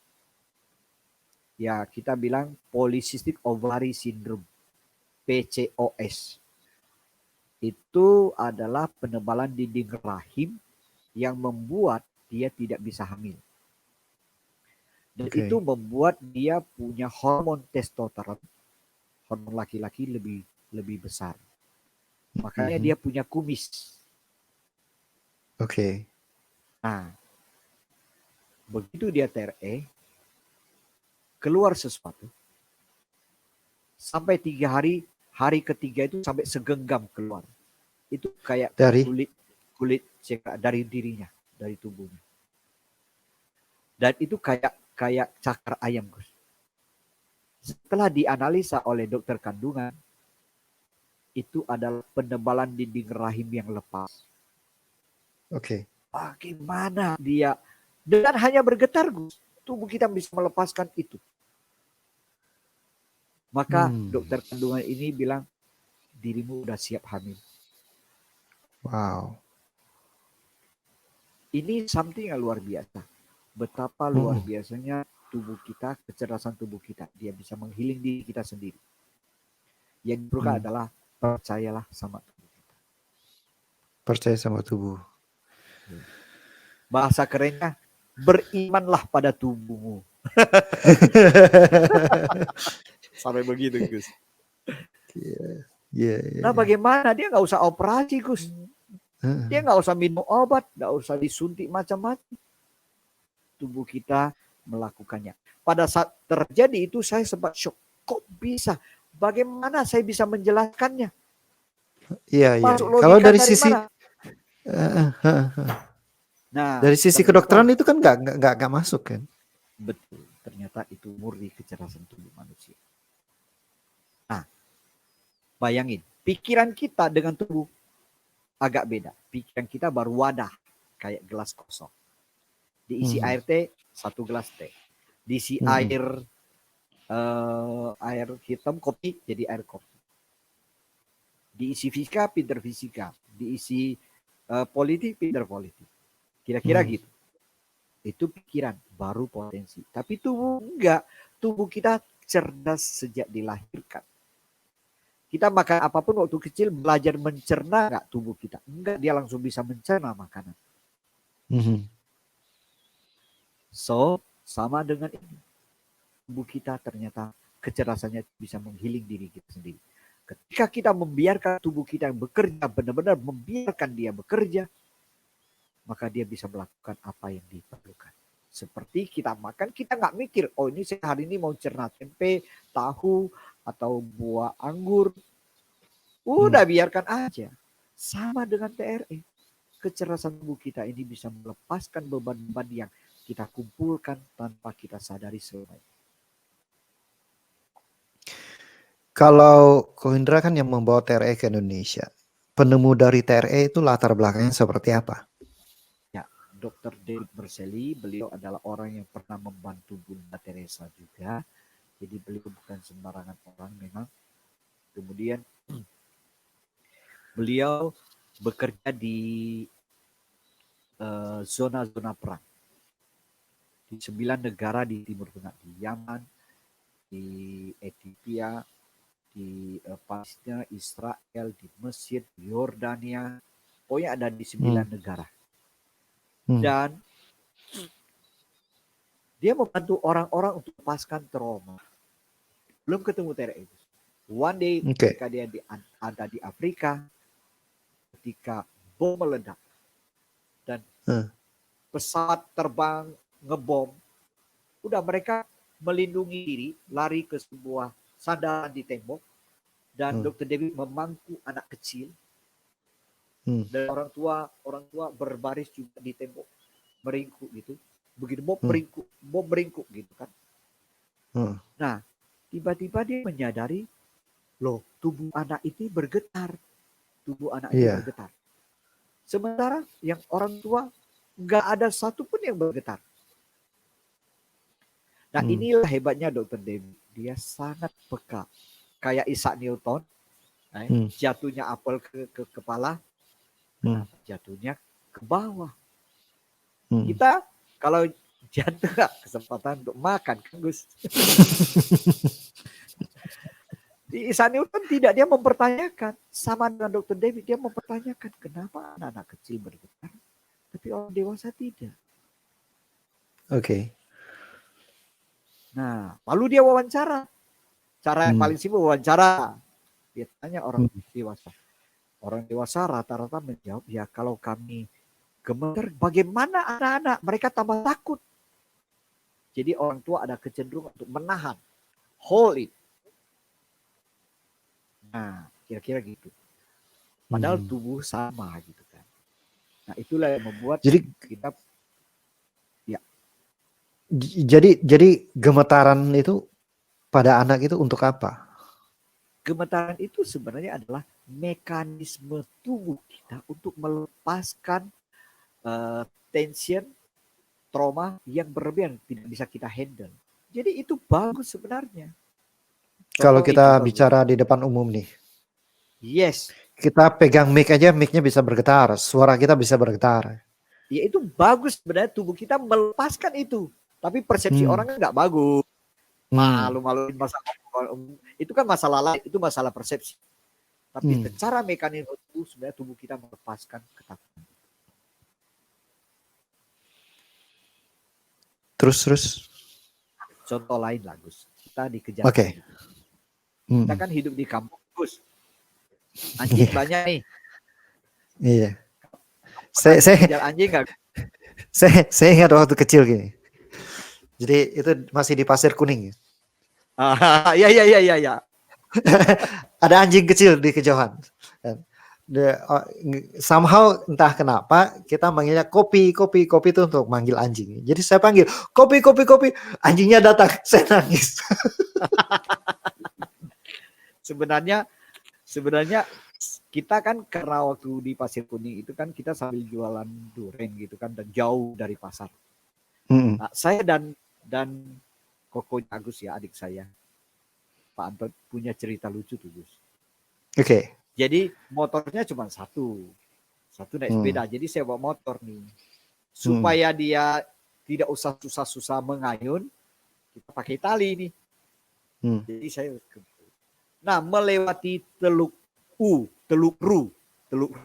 Ya, kita bilang polycystic ovary syndrome, PCOS. Itu adalah penebalan dinding rahim yang membuat dia tidak bisa hamil. Dan itu membuat dia punya hormon testosteron, hormon laki-laki lebih besar. Makanya dia punya kumis. Nah, begitu dia TRE, keluar sesuatu, sampai 3 hari, hari ketiga itu sampai segenggam keluar. Itu kayak kulit dari dirinya, dari tubuhnya. Dan itu kayak cakar ayam, Gus. Setelah dianalisa oleh dokter kandungan, itu adalah penebalan dinding rahim yang lepas. Bagaimana dia dengan hanya bergetar, Gus, tubuh kita bisa melepaskan itu. Maka dokter kandungan ini bilang, dirimu udah siap hamil. Wow. Ini something yang luar biasa. Betapa luar biasanya tubuh kita, kecerdasan tubuh kita. Dia bisa menghealing diri kita sendiri. Yang diperlukan adalah percayalah sama tubuh kita. Percaya sama tubuh. Bahasa kerennya, berimanlah pada tubuhmu. Sampai begitu, Gus. Nah, bagaimana? Dia nggak usah operasi, Gus. Dia nggak usah minum obat, nggak usah disuntik macam-macam. Tubuh kita melakukannya. Pada saat terjadi itu saya sempat shock. Kok bisa? Bagaimana saya bisa menjelaskannya? Iya. Kalau dari sisi dari sisi kedokteran itu kan nggak masuk kan? Betul. Ternyata itu murni kecerdasan tubuh manusia. Nah, bayangin, pikiran kita dengan tubuh agak beda. Pikiran kita baru wadah, kayak gelas kosong. Diisi air teh, 1 gelas teh. Diisi air hitam kopi, jadi air kopi. Diisi fisika, pinter fisika. Diisi politik, pinter politik. Kira-kira gitu. Itu pikiran, baru potensi. Tapi tubuh enggak. Tubuh kita cerdas sejak dilahirkan. Kita makan apapun waktu kecil, belajar mencerna enggak tubuh kita? Enggak, dia langsung bisa mencerna makanan. So, sama dengan ini. Tubuh kita ternyata kecerdasannya bisa menghealing diri kita sendiri. Ketika kita membiarkan tubuh kita yang bekerja, benar-benar membiarkan dia bekerja, maka dia bisa melakukan apa yang diperlukan. Seperti kita makan, kita nggak mikir, oh ini saya hari ini mau cerna tempe, tahu, atau buah anggur. Udah biarkan aja. Sama dengan TRE. Kecerdasan tubuh kita ini bisa melepaskan beban-beban yang kita kumpulkan tanpa kita sadari selama ini. Kalau Ko Indra kan yang membawa TRE ke Indonesia, penemu dari TRE itu latar belakangnya seperti apa? Ya, Dr. David Berceli, beliau adalah orang yang pernah membantu Bunda Teresa juga. Jadi beliau bukan sembarangan orang memang. Kemudian beliau bekerja di zona-zona perang. Di 9 negara di Timur Tengah. Di Yaman, di Ethiopia, di Palestina, Israel, di Mesir, di Yordania, pokoknya ada di 9 negara. Dan dia membantu orang-orang untuk lepaskan trauma. Belum ketemu TRE. One day Oke. ketika dia ada di Afrika, ketika bom meledak dan pesawat terbang ngebom, udah mereka melindungi diri, lari ke sebuah sandaran di tembok, dan Dr. David memangku anak kecil, dan orang tua berbaris juga di tembok, meringkuk gitu. Begitu bom meringkuk gitu kan. Nah, tiba-tiba dia menyadari, loh, tubuh anak itu bergetar. Sementara yang orang tua nggak ada satupun yang bergetar. Nah, inilah hebatnya Dr. David. Dia sangat peka. Kayak Isaac Newton, jatuhnya apel ke kepala, jatuhnya ke bawah. Kita kalau jatuh kesempatan untuk makan, kan Gus. Di Isaac Newton tidak, dia mempertanyakan. Sama dengan Dr. David, dia mempertanyakan kenapa anak-anak kecil bergetar, tapi orang dewasa tidak. Oke. Nah, lalu dia wawancara. Cara yang paling simpel wawancara. Dia tanya orang dewasa. Orang dewasa rata-rata menjawab, ya kalau kami gemeter, bagaimana anak-anak? Mereka tambah takut. Jadi orang tua ada kecenderungan untuk menahan, hold it. Nah, kira-kira gitu. Padahal tubuh sama gitu kan. Nah, itulah yang membuat kita Jadi gemetaran itu pada anak itu untuk apa? Gemetaran itu sebenarnya adalah mekanisme tubuh kita untuk melepaskan tension, trauma yang berlebihan, tidak bisa kita handle. Jadi itu bagus sebenarnya. Kalau kita bicara di depan umum nih. Yes. Kita pegang mic aja, mic-nya bisa bergetar, suara kita bisa bergetar. Ya itu bagus sebenarnya, tubuh kita melepaskan itu. Tapi persepsi orang nggak bagus. Malu-maluin masalah itu kan masalah lain, itu masalah persepsi. Tapi secara mekanisme tubuh, sebenarnya tubuh kita melepaskan ketakutan. Terus. Contoh lain lah, Gus. Kita dikejar. Oke. Kita kan hidup di kampung, Gus. Anjing banyak nih. Iya. Saya anjing nggak? Saya ingat waktu kecil gini. Jadi itu masih di Pasir Kuning. Iya. Ada anjing kecil di kejauhan. Somehow entah kenapa kita manggilnya kopi itu untuk manggil anjing. Jadi saya panggil kopi, anjingnya datang, saya nangis. Sebenarnya kita kan karena waktu di Pasir Kuning itu kan kita sambil jualan durian gitu kan, dan jauh dari pasar. Nah, saya dan Koko Agus ya, adik saya, Pak Anton, punya cerita lucu tuh, Gus. Oke. Jadi motornya cuma satu naik sepeda. Jadi saya bawa motor nih, supaya dia tidak usah susah-susah mengayun, kita pakai tali nih. Jadi saya melewati Teluk Ru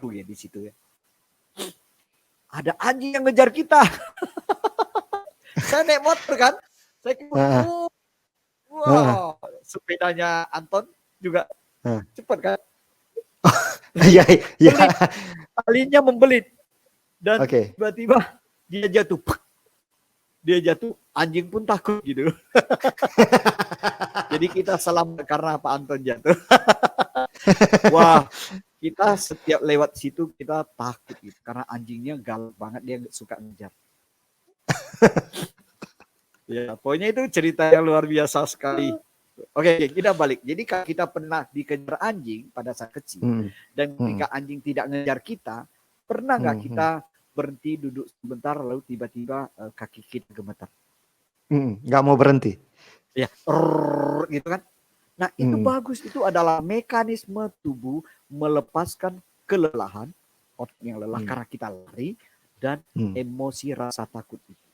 ya di situ ya. Ada anjing yang ngejar kita. Saya naik motor kan, saya sepedanya Anton juga cepat kan. Iya. Talinya membelit dan tiba-tiba dia jatuh, anjing pun takut gitu. Jadi kita selamat karena Pak Anton jatuh. Wah, kita setiap lewat situ kita takut gitu, karena anjingnya galak banget, dia suka ngejar. Ya, pokoknya itu cerita yang luar biasa sekali. Oke, kita balik. Jadi kalau kita pernah dikejar anjing pada saat kecil, dan ketika anjing tidak ngejar kita, pernah nggak kita berhenti duduk sebentar lalu tiba-tiba kaki kita gemetar? Nggak mau berhenti. Ya, gitu kan? Nah, itu bagus. Itu adalah mekanisme tubuh melepaskan kelelahan, otot yang lelah karena kita lari, dan emosi rasa takut itu.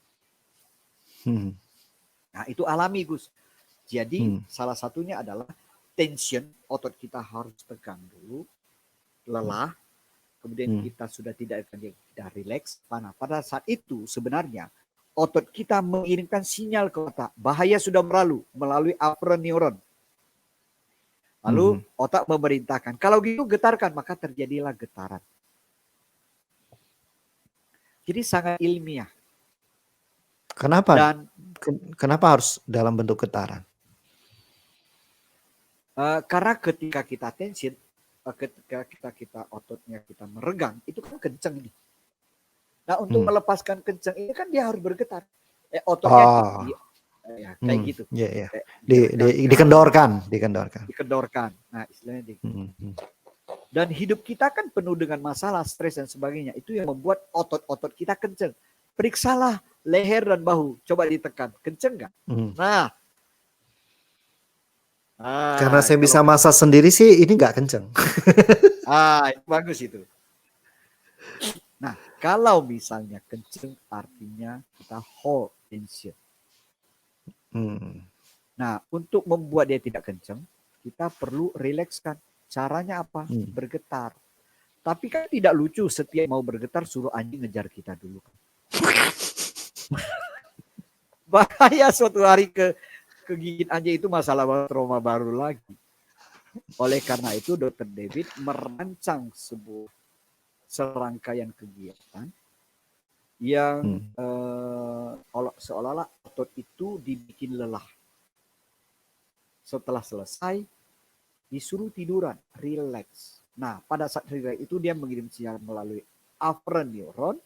Nah, itu alami, Gus. Jadi salah satunya adalah tension, otot kita harus tegang dulu, lelah, kemudian kita sudah tidak rileks. Pada saat itu sebenarnya otot kita mengirimkan sinyal ke otak, bahaya sudah berlalu melalui afferent neuron. Lalu otak memerintahkan. Kalau gitu getarkan, maka terjadilah getaran. Jadi sangat ilmiah. Kenapa? Dan Kenapa harus dalam bentuk getaran? karena ketika kita tension, ketika kita ototnya kita meregang, itu kan kenceng nih. Nah, untuk melepaskan kenceng ini kan dia harus bergetar. Ototnya ya, kayak gitu. Yeah. Kayak dikendorkan. Nah, istilahnya dan hidup kita kan penuh dengan masalah, stres dan sebagainya. Itu yang membuat otot-otot kita kenceng. Periksalah leher dan bahu, coba ditekan, kenceng nggak? Nah, karena saya bisa masak sendiri sih, ini nggak kenceng. Itu bagus itu. Nah, kalau misalnya kenceng, artinya kita hold tension. Nah, untuk membuat dia tidak kenceng, kita perlu rilekskan. Caranya apa? Bergetar. Tapi kan tidak lucu setiap mau bergetar suruh anjing ngejar kita dulu. Bahaya suatu hari kegigit anjing itu masalah trauma baru lagi. Oleh karena itu Dr. David merancang sebuah serangkaian kegiatan yang seolah-olah otot itu dibikin lelah. Setelah selesai, disuruh tiduran, relax. Nah, pada saat relax itu dia mengirim sinyal melalui afferent neuron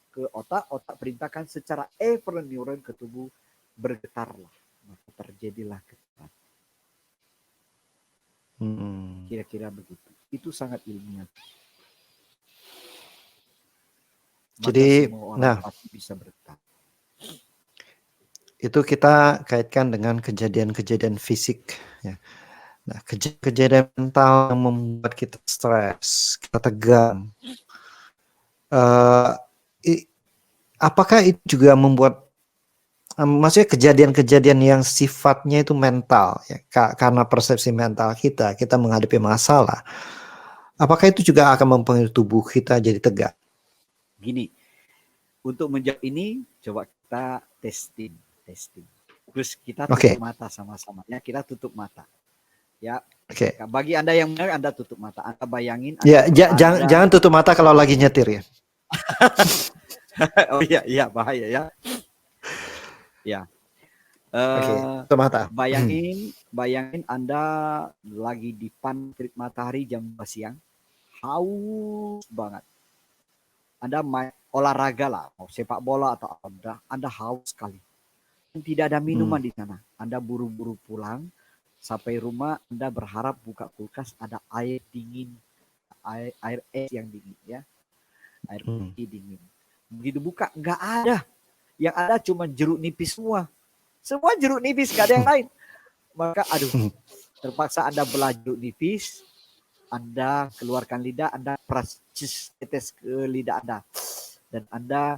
ke otak perintahkan secara efferent neuron ke tubuh, bergetarlah. Maka terjadilah getaran. Kira-kira begitu. Itu sangat ilmiah. Jadi, pasti bisa bergetar. Itu kita kaitkan dengan kejadian-kejadian fisik, ya. Nah, kejadian mental yang membuat kita stres, kita tegang. Apakah itu juga membuat, maksudnya kejadian-kejadian yang sifatnya itu mental, ya, karena persepsi mental kita menghadapi masalah. Apakah itu juga akan mempengaruhi tubuh kita jadi tegang? Gini, untuk menjawab ini coba kita testing. Terus kita tutup mata sama-sama. Ya, kita tutup mata. Ya. Bagi Anda yang benar, Anda tutup mata. Anda bayangin. Jangan tutup mata kalau lagi nyetir ya. Oh iya bahaya ya. Ya. Tutup mata. Bayangin Anda lagi di terik matahari jam 2 siang. Haus banget. Anda main olahraga lah, mau sepak bola atau Anda haus sekali. Tidak ada minuman di sana. Anda buru-buru pulang. Sampai rumah Anda berharap buka kulkas ada air dingin. Air es yang dingin ya. Air putih dingin. Begitu buka nggak ada. Yang ada cuma jeruk nipis semua. Semua jeruk nipis, nggak ada yang lain. Maka terpaksa Anda belah jeruk nipis. Anda keluarkan lidah, Anda peras tetes ke lidah Anda. Dan Anda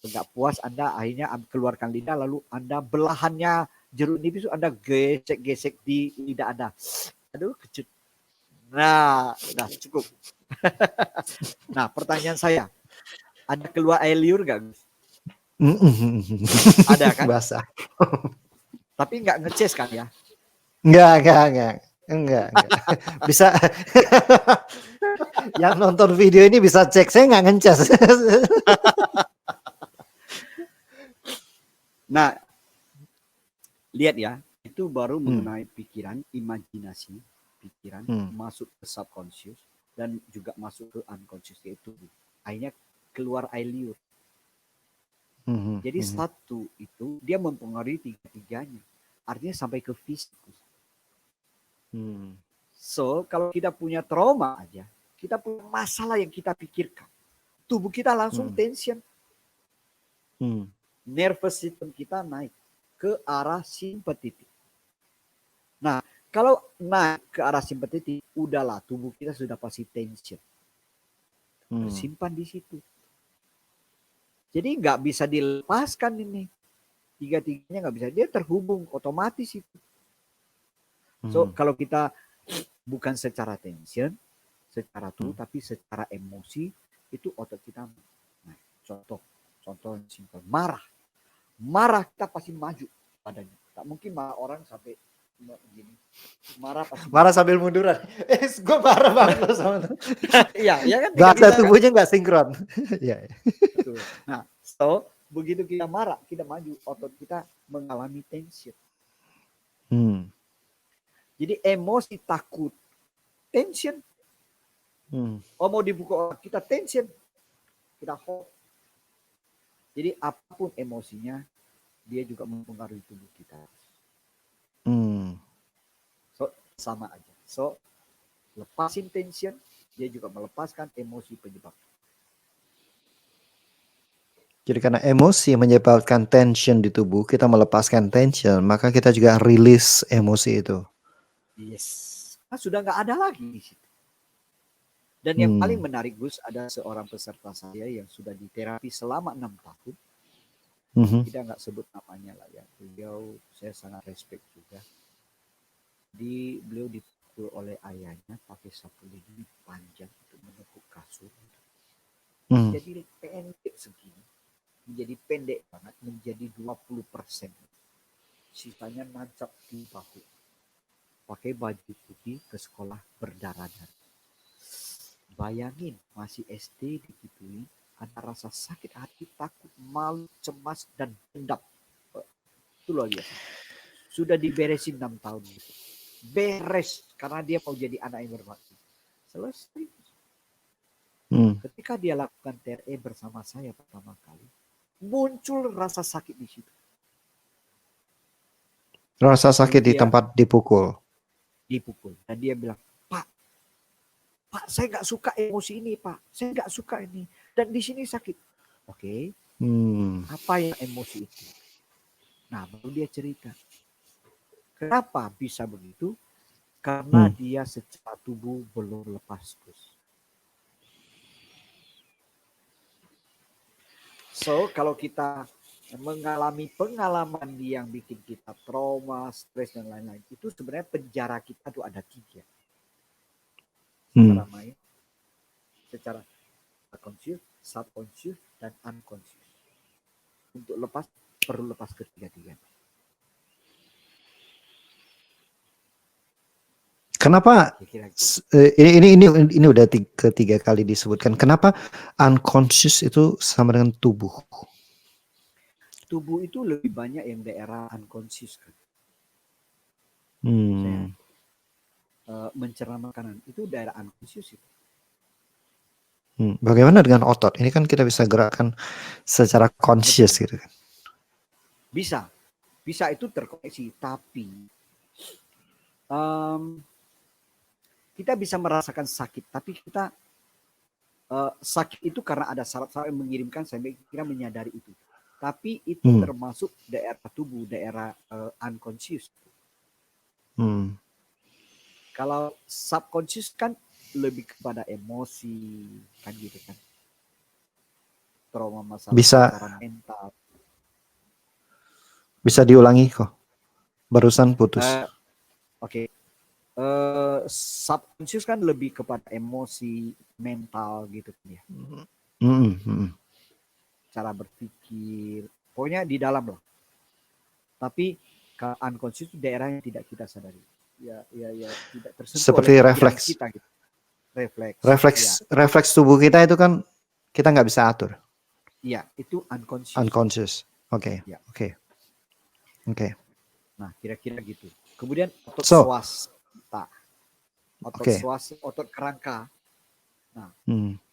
nggak puas, Anda akhirnya keluarkan lidah, lalu Anda belahannya jeruk nipis Anda gesek-gesek di lidah Anda. Aduh, kecut. Nah, udah cukup. Nah, pertanyaan saya, ada keluar air liur nggak? Ada kan? Basah. Tapi nggak ngeces kan ya? Enggak. Bisa. Yang nonton video ini bisa cek, saya nggak ngeces. Nah, lihat ya, itu baru mengenai pikiran, imajinasi, pikiran masuk ke subconscious dan juga masuk ke unconscious, yaitu akhirnya keluar air liur. Jadi satu itu dia mempengaruhi tiga-tiganya, artinya sampai ke fisik. So kalau kita punya trauma aja, kita punya masalah yang kita pikirkan, tubuh kita langsung tension. Nervous system kita naik ke arah simpatetik. Nah, kalau naik ke arah simpatetik, udahlah tubuh kita sudah pasti tension. Tersimpan di situ. Jadi nggak bisa dilepaskan ini. Tiga-tiganya nggak bisa. Dia terhubung otomatis itu. So, kalau kita bukan secara tension, secara tubuh, tapi secara emosi, itu otot kita. Nah, contoh simpel. Marah kita pasti maju badannya. Tak mungkin marah orang sampai Gini, marah pasti Marah sambil munduran. Gue marah banget loh sama itu. iya, ya kan tidak Bahasa bisa kan? tubuhnya nggak sinkron. Iya. Betul. Nah, so begitu kita marah, kita maju, otot kita mengalami tension. Hmm. Jadi emosi takut, tension. Oh mau dipukul orang, kita tension, kita hold. Jadi apapun emosinya, dia juga mempengaruhi tubuh kita. So sama aja. So lepasin tension, dia juga melepaskan emosi penyebab. Jadi karena emosi menyebabkan tension di tubuh, kita melepaskan tension, maka kita juga rilis emosi itu. Yes. Nah, sudah nggak ada lagi di situ. Dan yang paling menarik Gus, ada seorang peserta saya yang sudah diterapi selama 6 tahun. Kita nggak sebut namanya lah ya. Beliau saya sangat respect juga. Beliau dipukul oleh ayahnya pakai sapu lidi panjang untuk menekuk kasur. Jadi pendek segini. Menjadi pendek banget, menjadi 20%. Sisanya nancap di bahu. Pakai baju putih ke sekolah berdarah-darah. Bayangin masih SD digituin, ada rasa sakit hati, takut, malu, cemas, dan dendam. Itu luar biasa. Sudah diberesin 6 tahun. Gitu. Beres, karena dia mau jadi anak yang berbakti. Selesai. Ketika dia lakukan TRE bersama saya pertama kali, muncul rasa sakit di situ. Rasa sakit di tempat dipukul. Dipukul. Dan dia bilang, Pak, saya nggak suka emosi ini, Pak. Saya nggak suka ini. Dan di sini sakit. Oke. Apa yang emosi itu? Nah, baru dia cerita. Kenapa bisa begitu? Karena dia secara tubuh belum lepas, Gus. So, kalau kita mengalami pengalaman yang bikin kita trauma, stres, dan lain-lain, itu sebenarnya penjara kita tuh ada 3. Secara main, secara conscious, subconscious, dan unconscious. Untuk lepas, perlu lepas ketiga-tiga. Kenapa ini udah ketiga kali disebutkan. Kenapa unconscious itu sama dengan tubuh? Tubuh itu lebih banyak yang daerah unconscious kan. Saya mencerna makanan itu daerah unconscious itu. Bagaimana dengan otot? Ini kan kita bisa gerakan secara conscious gitu kan. Bisa itu terkoneksi, tapi kita bisa merasakan sakit, tapi kita sakit itu karena ada saraf-saraf yang mengirimkan sampai kita menyadari itu. Tapi itu termasuk daerah tubuh, daerah unconscious. Kalau subconscious kan lebih kepada emosi kan gitu kan, trauma masalah mental. Bisa diulangi kok, barusan putus. Oke. Subconscious kan lebih kepada emosi, mental gitu kan ya. Cara berpikir, pokoknya di dalam lah. Tapi unconscious itu daerah yang tidak kita sadari. Ya tidak tersentuh seperti oleh refleks kita gitu. Refleks tubuh kita itu kan kita nggak bisa atur. Iya, itu unconscious. Oke. Nah, kira-kira gitu. Kemudian otot swasta. Otot kerangka. Nah,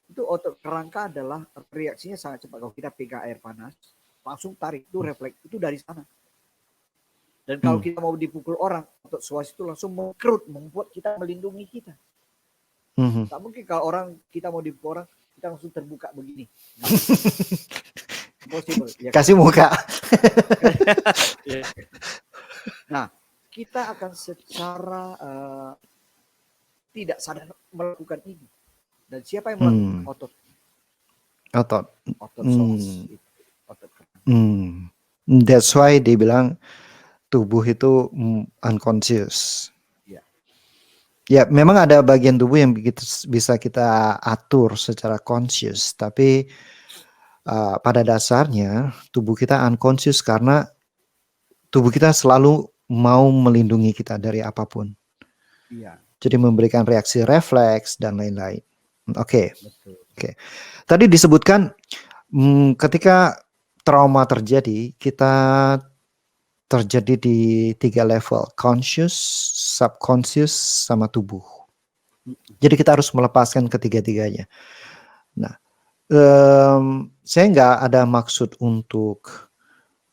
itu otot kerangka adalah reaksinya sangat cepat. Kalau kita pegang air panas, langsung tarik, itu refleks, itu dari sana. Dan kalau kita mau dipukul orang, otot swasta itu langsung mengkerut, membuat kita melindungi kita. Tak mungkin kalau kita mau dipukul orang, kita langsung terbuka begini. Nah, impossible. Ya, kasih muka. Nah, kita akan secara tidak sadar melakukan ini. Dan siapa yang melakukan? Otot psoas. Otot kerangka. That's why dibilang tubuh itu unconscious. Ya, memang ada bagian tubuh yang bisa kita atur secara conscious, tapi pada dasarnya tubuh kita unconscious karena tubuh kita selalu mau melindungi kita dari apapun. Iya, Jadi memberikan reaksi refleks dan lain-lain. Oke. betul. Oke. Tadi disebutkan ketika trauma terjadi, kita terjadi di 3 level, conscious, subconscious, sama tubuh. Jadi kita harus melepaskan ketiga-tiganya. Nah, saya nggak ada maksud untuk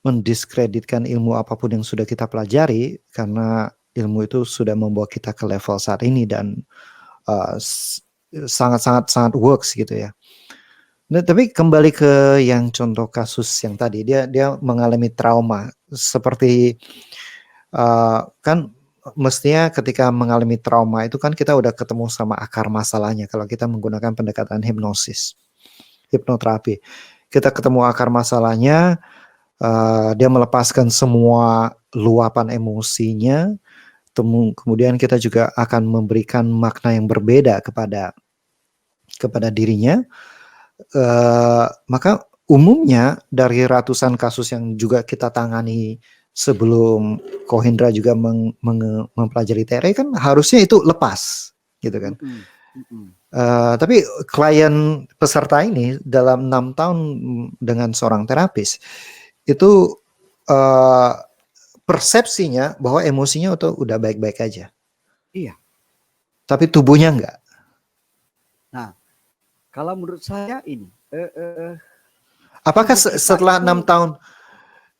mendiskreditkan ilmu apapun yang sudah kita pelajari, karena ilmu itu sudah membawa kita ke level saat ini dan sangat works gitu ya. Nah, tapi kembali ke yang contoh kasus yang tadi, dia mengalami trauma seperti kan mestinya ketika mengalami trauma itu kan kita udah ketemu sama akar masalahnya kalau kita menggunakan pendekatan hipnosis, hipnoterapi. Kita ketemu akar masalahnya, dia melepaskan semua luapan emosinya, kemudian kita juga akan memberikan makna yang berbeda kepada dirinya. Maka umumnya dari ratusan kasus yang juga kita tangani sebelum Kohindra juga mempelajari TRE kan harusnya itu lepas gitu kan. Tapi klien peserta ini dalam 6 tahun dengan seorang terapis itu persepsinya bahwa emosinya itu udah baik-baik aja. Iya. Tapi tubuhnya enggak. Nah, kalau menurut saya ini, Apakah tubuh kita setelah 6 itu tahun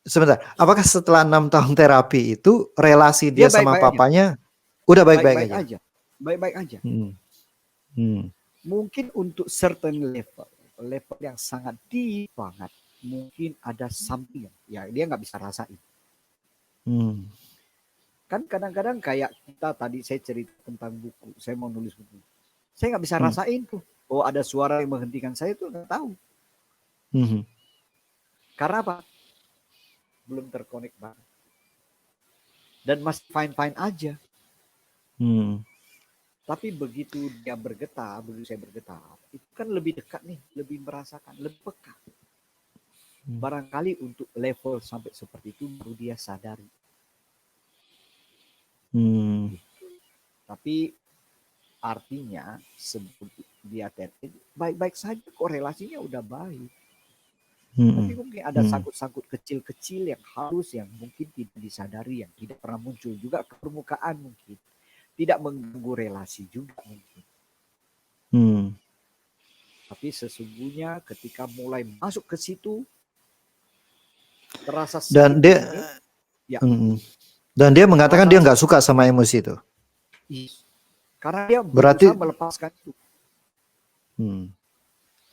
sebentar, apakah setelah 6 tahun terapi itu relasi dia dia sama baik-baik aja, papanya udah baik-baik baik-baik aja? aja, baik-baik aja. Hmm. Mungkin untuk certain level yang sangat deep banget, mungkin ada something ya dia nggak bisa rasain. Kan kadang-kadang kayak kita tadi saya cerita tentang buku, saya mau nulis buku, saya nggak bisa rasain tuh. Oh ada suara yang menghentikan saya tuh nggak tahu. Karena apa? Belum terkonek banget. Dan masih fine-fine aja. Tapi begitu dia bergetar, begitu saya bergetar, itu kan lebih dekat nih, lebih merasakan, lebih peka. Barangkali untuk level sampai seperti itu baru dia sadari. Gitu. Tapi artinya sebelum dia TRE baik-baik saja, korelasinya udah baik. Tapi mungkin ada sangkut-sangkut kecil-kecil yang halus yang mungkin tidak disadari, yang tidak pernah muncul juga ke permukaan mungkin. Tidak mengganggu relasi juga mungkin. Tapi sesungguhnya ketika mulai masuk ke situ terasa Dan sedikit dia ini, ya. Dan dia mengatakan dia Masalah nggak suka sama emosi itu. Karena dia Berarti berusaha melepaskan itu.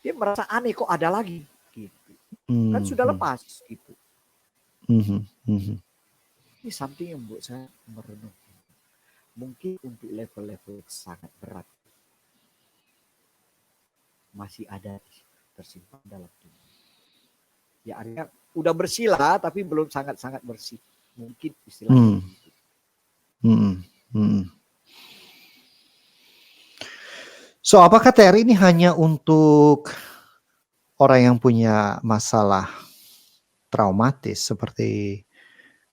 Dia merasa aneh kok ada lagi gitu. Kan sudah lepas gitu. Ini something yang membuat saya merenung. Mungkin untuk level-level sangat berat masih ada tersimpan dalam tubuh. Ya artinya udah bersih lah, tapi belum sangat-sangat bersih. Mungkin istilahnya begitu. So, apakah TRI ini hanya untuk orang yang punya masalah traumatis seperti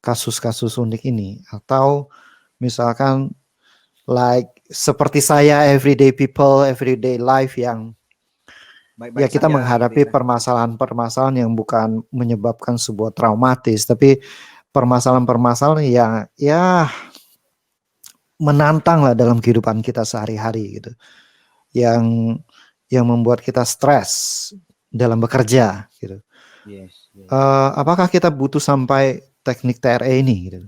kasus-kasus unik ini, atau misalkan like seperti saya, everyday people, everyday life yang Baik-baik kita saja menghadapi gitu. permasalahan-permasalahan yang bukan menyebabkan sebuah traumatis, tapi permasalahan-permasalahan yang ya menantang lah dalam kehidupan kita sehari-hari gitu, yang membuat kita stres dalam bekerja gitu. Yes. Apakah kita butuh sampai teknik TRE ini gitu?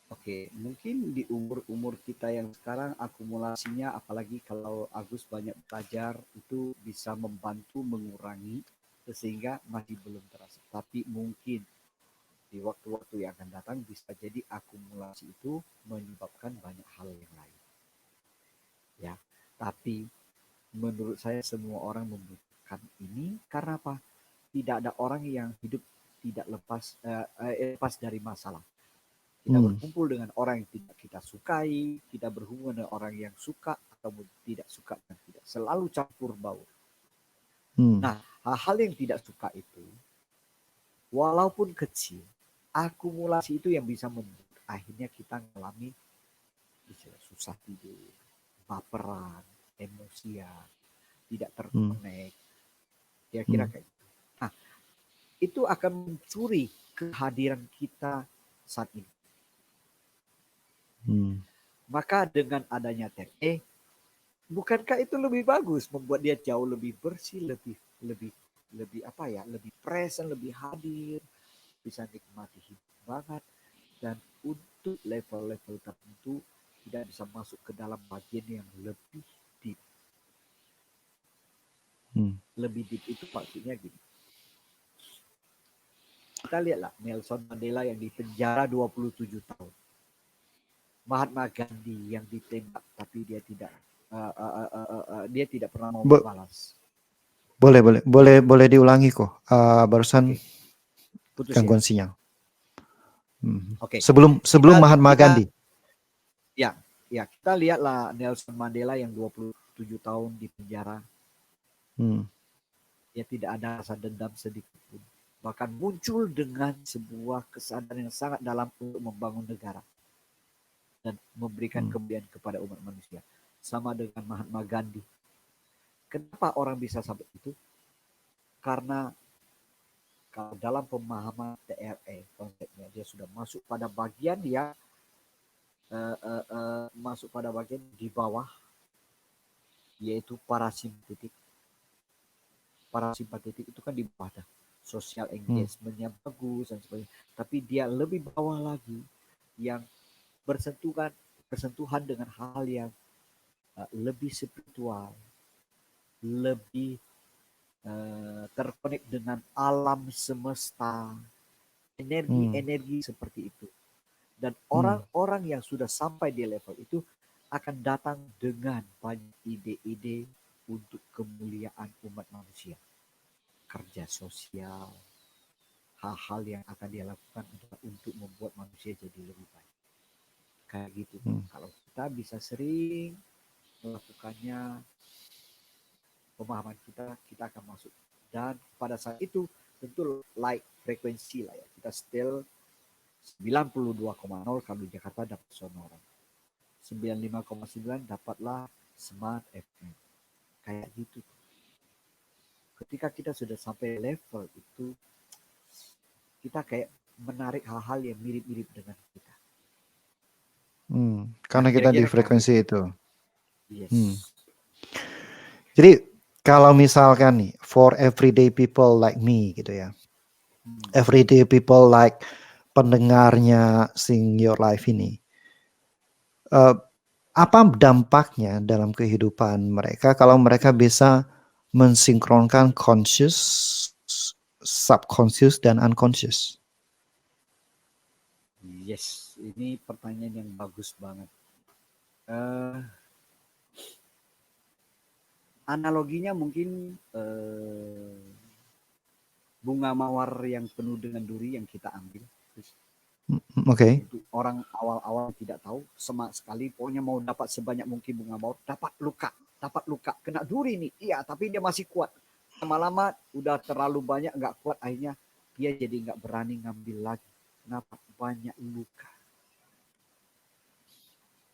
Oke, mungkin di umur-umur kita yang sekarang akumulasinya, apalagi kalau Agus banyak belajar, itu bisa membantu mengurangi sehingga masih belum terasa. Tapi mungkin di waktu-waktu yang akan datang bisa jadi akumulasi itu menyebabkan banyak hal yang lain. Ya, tapi menurut saya semua orang membutuhkan ini karena apa? Tidak ada orang yang hidup tidak lepas dari masalah. Kita berkumpul dengan orang yang tidak kita sukai, kita berhubungan dengan orang yang suka atau tidak suka dan tidak selalu campur baur. Nah, hal-hal yang tidak suka itu, walaupun kecil, akumulasi itu yang bisa membuat akhirnya kita mengalami susah tidur, baperan, emosian, tidak terkonek, kira-kira kayak gitu. Nah, itu akan mencuri kehadiran kita saat ini. Maka dengan adanya TE, bukankah itu lebih bagus, membuat dia jauh lebih bersih, lebih apa ya, lebih present, lebih hadir, bisa nikmati hidup banget, dan untuk level-level tertentu tidak bisa masuk ke dalam bagian yang lebih deep. Lebih deep itu maksudnya gini. Kita lihatlah Nelson Mandela yang dipenjara 27 tahun. Mahatma Gandhi yang ditembak tapi dia tidak pernah mau balas. Boleh diulangi kok. Barusan Putus gangguan ya. sinyal. Oke. Sebelum Mahatma Gandhi. Ya, kita lihatlah Nelson Mandela yang 27 tahun di penjara. Dia tidak ada rasa dendam sedikit pun. Bahkan muncul dengan sebuah kesadaran yang sangat dalam untuk membangun negara dan memberikan kemuliaan kepada umat manusia. Sama dengan Mahatma Gandhi. Kenapa orang bisa sampai itu? Karena kalau dalam pemahaman TRE konsepnya dia sudah masuk pada bagian yang di bawah, yaitu parasimpatetik. Parasimpatetik itu kan di bawah, social engagement-nya bagus dan sebagainya. Tapi dia lebih bawah lagi yang bersentuhan dengan hal yang lebih spiritual, lebih terkonek dengan alam semesta, energi-energi seperti itu. Dan orang-orang yang sudah sampai di level itu akan datang dengan banyak ide-ide untuk kemuliaan umat manusia. Kerja sosial, hal-hal yang akan dia lakukan untuk membuat manusia jadi lebih baik. Kayak gitu. Kalau kita bisa sering melakukannya, pemahaman kita akan masuk. Dan pada saat itu tentu light frekuensi lah ya. Kita still 92,0 kalau di Jakarta dapat Sonora. 95,9 dapatlah Smart FM. Kayak gitu. Ketika kita sudah sampai level itu, kita kayak menarik hal-hal yang mirip-mirip dengan kita. Karena kita di frekuensi itu. Yes. Jadi kalau misalkan nih, for everyday people like me gitu ya, everyday people like pendengarnya Sing Your Life ini, apa dampaknya dalam kehidupan mereka kalau mereka bisa mensinkronkan conscious, subconscious, dan unconscious? Yes, ini pertanyaan yang bagus banget. Analoginya mungkin bunga mawar yang penuh dengan duri yang kita ambil. Oke. Untuk orang awal-awal tidak tahu, semangat sekali, pokoknya mau dapat sebanyak mungkin bunga mawar, dapat luka, kena duri nih, iya, tapi dia masih kuat. Lama-lama udah terlalu banyak, nggak kuat, akhirnya dia jadi nggak berani ngambil lagi. Kenapa? Banyak luka.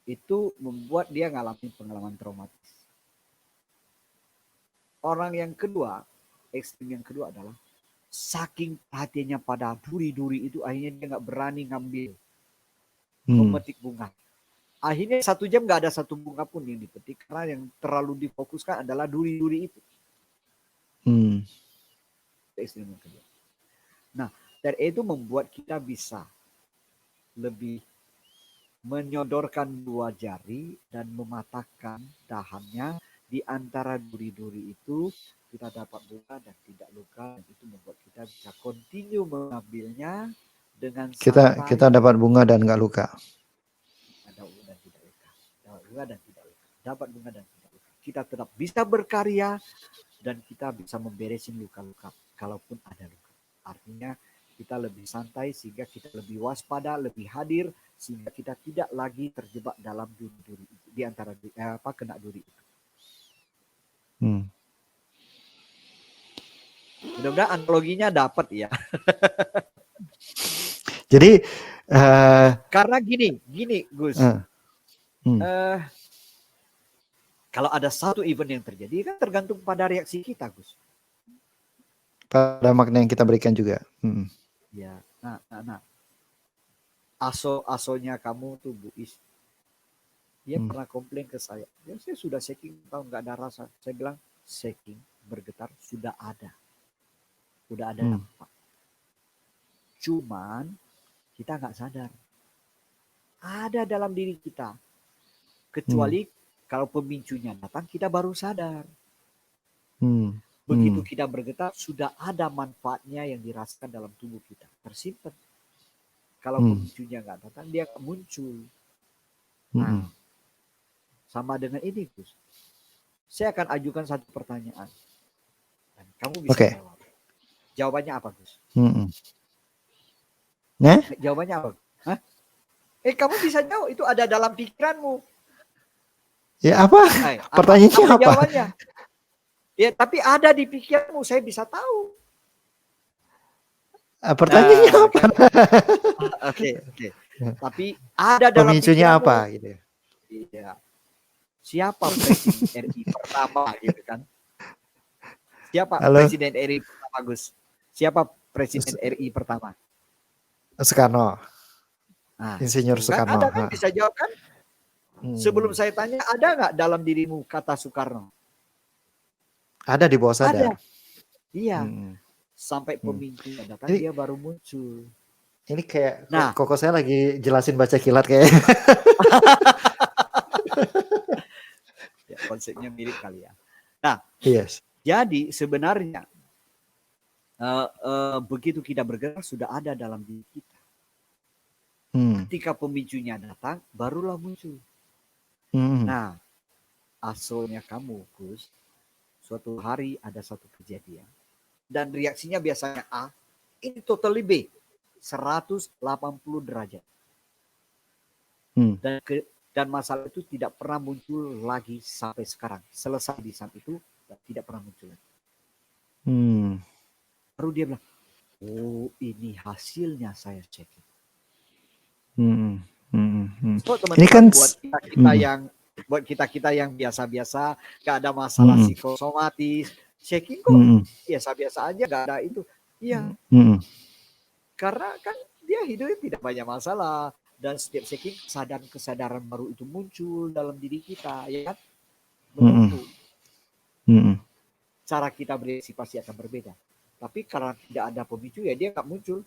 Itu membuat dia ngalamin pengalaman traumatis. Orang yang kedua, ekstrim yang kedua adalah saking perhatiannya pada duri-duri itu, akhirnya dia nggak berani ngambil, memetik bunga. Akhirnya 1 jam nggak ada satu bunga pun yang dipetik karena yang terlalu difokuskan adalah duri-duri itu. Ekstrim yang kedua. Nah, dari itu membuat kita bisa lebih menyodorkan 2 jari dan mematahkan dahannya di antara duri-duri itu. Kita dapat bunga dan tidak luka, dan itu membuat kita bisa continue mengambilnya dengan santai. Kita dapat bunga dan nggak luka. Dapat bunga dan tidak luka. Kita tetap bisa berkarya dan kita bisa memberesin luka-luka kalaupun ada luka. Artinya kita lebih santai sehingga kita lebih waspada, lebih hadir sehingga kita tidak lagi terjebak dalam duri-duri itu, di antara kena duri itu. Mudah-mudahan analoginya dapat ya. Jadi Karena gini Gus, hmm, kalau ada satu event yang terjadi kan tergantung pada reaksi kita, Gus. pada makna yang kita berikan juga. Ya, nah. Aso-asonya kamu tuh Bu Is, dia pernah komplain ke saya. Ya, saya sudah shaking, tahu nggak ada rasa. Saya bilang shaking, bergetar sudah ada dampak. Cuman kita nggak sadar ada dalam diri kita. Kecuali kalau pemicunya datang, kita baru sadar. Begitu kita bergetar, sudah ada manfaatnya yang dirasakan dalam tubuh kita, tersimpan. Kalau pemicunya nggak datang, dia akan muncul. Nah, sama dengan ini, Gus. Saya akan ajukan satu pertanyaan. Dan kamu bisa jawab. Jawabannya apa, Gus? Nah? Jawabannya apa? Hah? Kamu bisa jawab. Itu ada dalam pikiranmu. Ya apa? Pertanyaannya apa? Jawabannya? Ya, tapi ada di pikiranmu. Saya bisa tahu. Pertanyaannya apa? Oke. Tapi ada dalam pemicunya pikiranmu. apa gitu? Iya. Siapa presiden RI pertama gitu kan? Siapa presiden RI pertama, Gus? Siapa presiden RI pertama? Soekarno. Nah, Insinyur Soekarno. Ada kan bisa jawab kan? Sebelum saya tanya, ada nggak dalam dirimu kata Soekarno? Ada di bawah sadar. Ada. Iya. Sampai pemicunya datang, dia baru muncul. Ini kayak koko saya lagi jelasin baca kilat kayak. Ya, konsepnya mirip kali ya. Nah, jadi sebenarnya begitu kita bergerak sudah ada dalam diri kita. Ketika pemicunya datang, barulah muncul. Nah, asalnya kamu, Gus, suatu hari ada satu kejadian dan reaksinya biasanya A, ini totally B, 180 derajat. Dan masalah itu tidak pernah muncul lagi sampai sekarang. Selesai di saat itu dan tidak pernah muncul lagi. Baru dia bilang, oh ini hasilnya saya checking. So, teman-teman, ini kan buat kita yang biasa-biasa, gak ada masalah psikosomatis, checking kok biasa-biasa aja, gak ada itu. Iya. Karena kan dia hidupnya tidak banyak masalah. Dan setiap checking kesadaran baru itu muncul dalam diri kita, ya kan? Menentu. Cara kita bereaksi pasti akan berbeda. Tapi karena tidak ada pemicu, ya dia nggak muncul.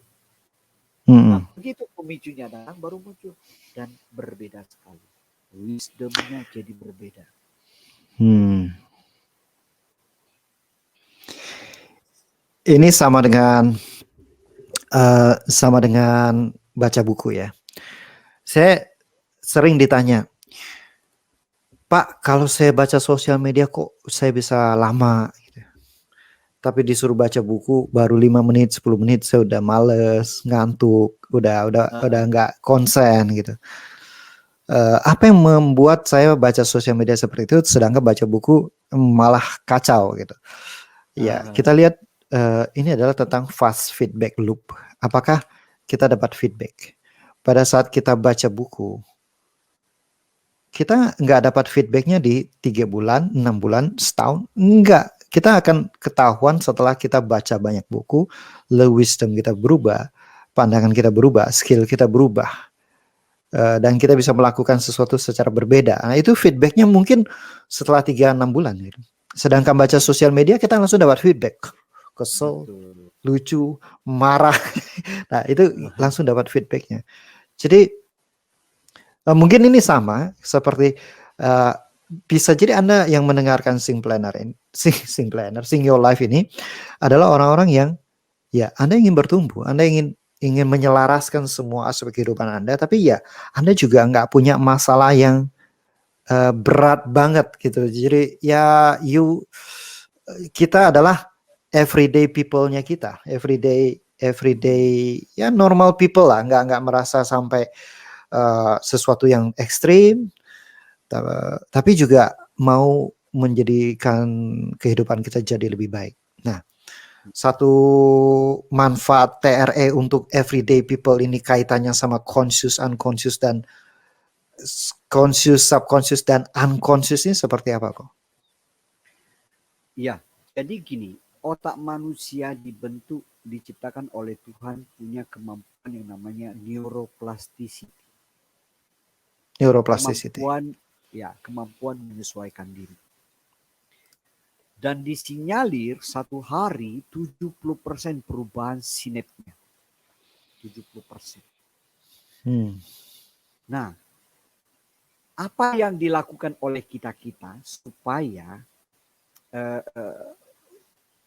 Nah, begitu pemicunya datang, baru muncul. Dan berbeda sekali. Wisdomnya jadi berbeda. Ini sama dengan baca buku ya. Saya sering ditanya, Pak, kalau saya baca sosial media kok saya bisa lama gitu. Tapi disuruh baca buku baru 5 menit, 10 menit saya udah males, ngantuk, udah nggak konsen gitu. Apa yang membuat saya baca sosial media seperti itu sedangkan baca buku malah kacau gitu. Ya, kita lihat ini adalah tentang fast feedback loop. Apakah kita dapat feedback? Pada saat kita baca buku, kita nggak dapat feedbacknya di 3 bulan, 6 bulan, setahun. Enggak. Kita akan ketahuan setelah kita baca banyak buku, wisdom kita berubah, pandangan kita berubah, skill kita berubah. Dan kita bisa melakukan sesuatu secara berbeda. Nah, itu feedbacknya mungkin setelah 3-6 bulan. Gitu. Sedangkan baca sosial media, kita langsung dapat feedback. Kesel, lucu, marah. Nah, itu langsung dapat feedbacknya. Jadi mungkin ini sama seperti bisa jadi Anda yang mendengarkan Sing Your Life ini adalah orang-orang yang ya Anda ingin bertumbuh, Anda ingin menyelaraskan semua aspek kehidupan Anda, tapi ya Anda juga nggak punya masalah yang berat banget gitu. Jadi ya kita adalah everyday people-nya kita, everyday ya normal people lah, nggak merasa sampai sesuatu yang ekstrim, tapi juga mau menjadikan kehidupan kita jadi lebih baik. Nah, satu manfaat TRE untuk everyday people ini kaitannya sama conscious, unconscious, dan conscious, subconscious, dan unconscious ini seperti apa kok? Ya, jadi gini, otak manusia diciptakan oleh Tuhan punya kemampuan yang namanya neuroplasticity. Neuroplasticity. Kemampuan menyesuaikan diri. Dan disinyalir satu hari 70% perubahan sinapsnya. 70%. Nah, apa yang dilakukan oleh kita-kita supaya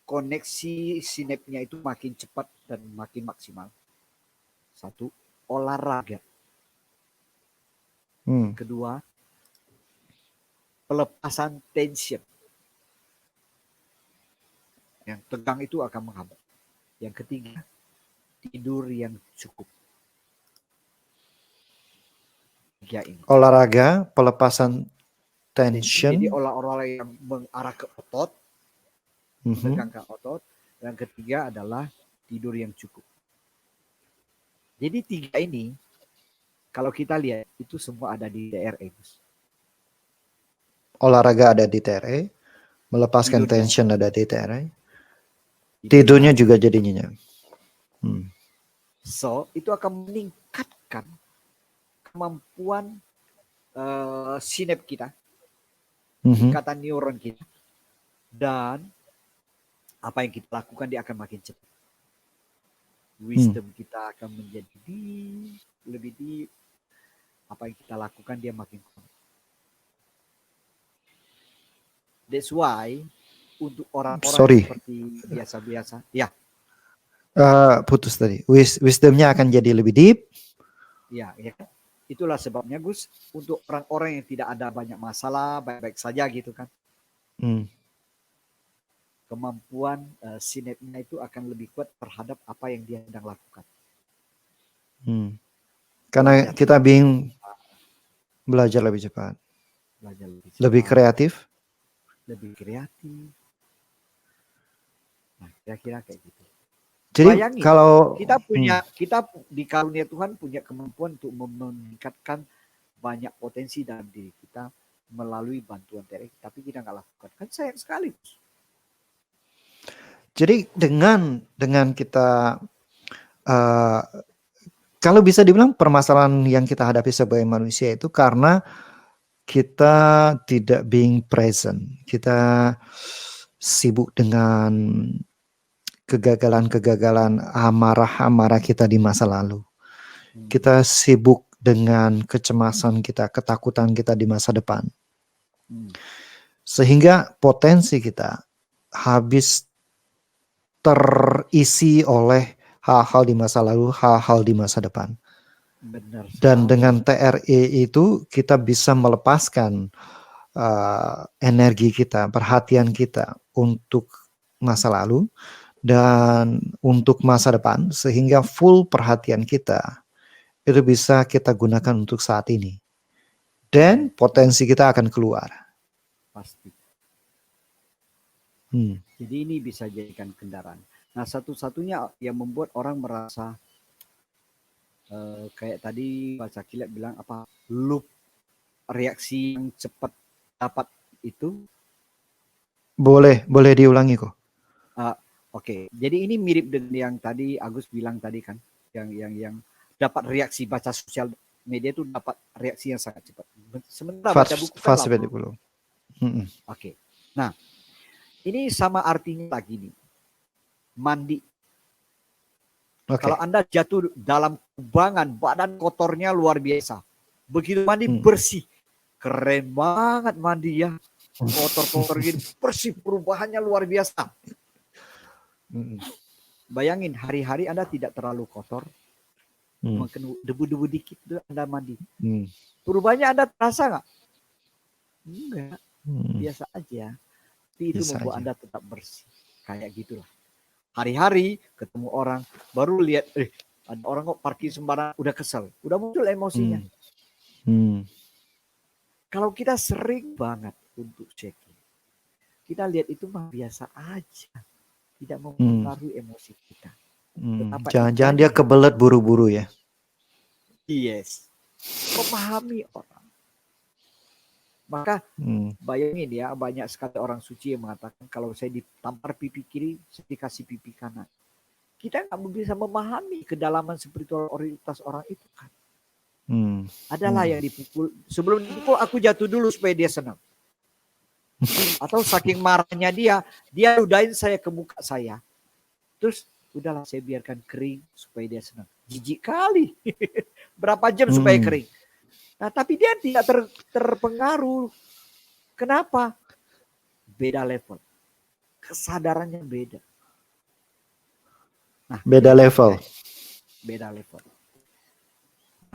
koneksi sinapsnya itu makin cepat dan makin maksimal? Satu, olahraga. Kedua, pelepasan tension. Yang tegang itu akan menghambat. Yang ketiga, tidur yang cukup. Olahraga, pelepasan tension. Jadi olahraga yang mengarah ke otot, menegangkan otot. Yang ketiga adalah tidur yang cukup. Jadi tiga ini, kalau kita lihat, itu semua ada di TRE. Olahraga ada di TRE, melepaskan Tidurnya, tension ada di TRE, tidurnya juga jadi nyenyak. So, itu akan meningkatkan kemampuan sinap kita, ikatan neuron kita, dan apa yang kita lakukan dia akan makin cepat. Wisdom kita akan menjadi lebih deep. Apa yang kita lakukan dia makin kuat. That's why untuk orang-orang seperti biasa-biasa, ya. Putus tadi. Wisdomnya akan jadi lebih deep. Ya. Itulah sebabnya Gus, untuk orang-orang yang tidak ada banyak masalah, baik-baik saja gitu kan. Kemampuan sinapsnya itu akan lebih kuat terhadap apa yang dia sedang lakukan. Karena kita belajar lebih cepat. Lebih kreatif. Nah, kira-kira kayak gitu. Jadi bayangin, kalau kita di karunia Tuhan punya kemampuan untuk meningkatkan banyak potensi dalam diri kita melalui bantuan TRE, tapi kita nggak lakukan. Kan sayang sekali. Jadi dengan kita kalau bisa dibilang permasalahan yang kita hadapi sebagai manusia itu karena kita tidak being present. Kita sibuk dengan kegagalan-kegagalan, amarah-amarah kita di masa lalu. Kita sibuk dengan kecemasan kita, ketakutan kita di masa depan. Sehingga potensi kita habis terisi oleh hal-hal di masa lalu, hal-hal di masa depan. Benar. Dan dengan TRE itu kita bisa melepaskan energi kita, perhatian kita untuk masa lalu dan untuk masa depan, sehingga full perhatian kita itu bisa kita gunakan untuk saat ini. Dan potensi kita akan keluar. Pasti. Jadi ini bisa jadikan kendaraan. Nah, satu-satunya yang membuat orang merasa kayak tadi Pak Cakilat bilang apa, loop reaksi yang cepat dapat itu. Boleh diulangi kok. Oke. Jadi ini mirip dengan yang tadi Agus bilang tadi kan, yang dapat reaksi baca sosial media itu dapat reaksi yang sangat cepat. Sementara baca buku kan lama. Oke. Nah, ini sama artinya lagi nih. Mandi. Kalau Anda jatuh dalam kubangan, badan kotornya luar biasa. Begitu mandi bersih. Keren banget mandi ya. Kotor-kotor gini bersih, perubahannya luar biasa. Bayangin hari-hari Anda tidak terlalu kotor. Mungkin debu-debu dikit Anda mandi. Perubahannya Anda terasa nggak? Enggak. Biasa aja. Tapi itu membuat Anda tetap bersih. Kayak gitulah. Hari-hari ketemu orang, baru lihat ada orang kok parkir sembarangan, udah kesel, udah muncul emosinya. Kalau kita sering banget untuk checking, kita lihat itu mah biasa aja. tidak Hmm. mempengaruhi emosi kita. Betapa Jangan-jangan dia indahnya hidup. kebelet buru-buru ya. Yes. Memahami orang. Maka Hmm. bayangin ya, banyak sekali orang suci yang mengatakan kalau saya ditampar pipi kiri, saya dikasih pipi kanan. Kita nggak bisa memahami kedalaman spiritualitas orang itu kan. Adalah yang dipukul. Sebelum dipukul aku jatuh dulu supaya dia senang. Atau saking marahnya dia ludahin saya ke muka saya. Terus udahlah saya biarkan kering supaya dia senang. Jijik kali. Berapa jam supaya kering. Nah tapi dia tidak terpengaruh. Kenapa? Beda level. Kesadarannya beda. Nah, beda level. Beda level.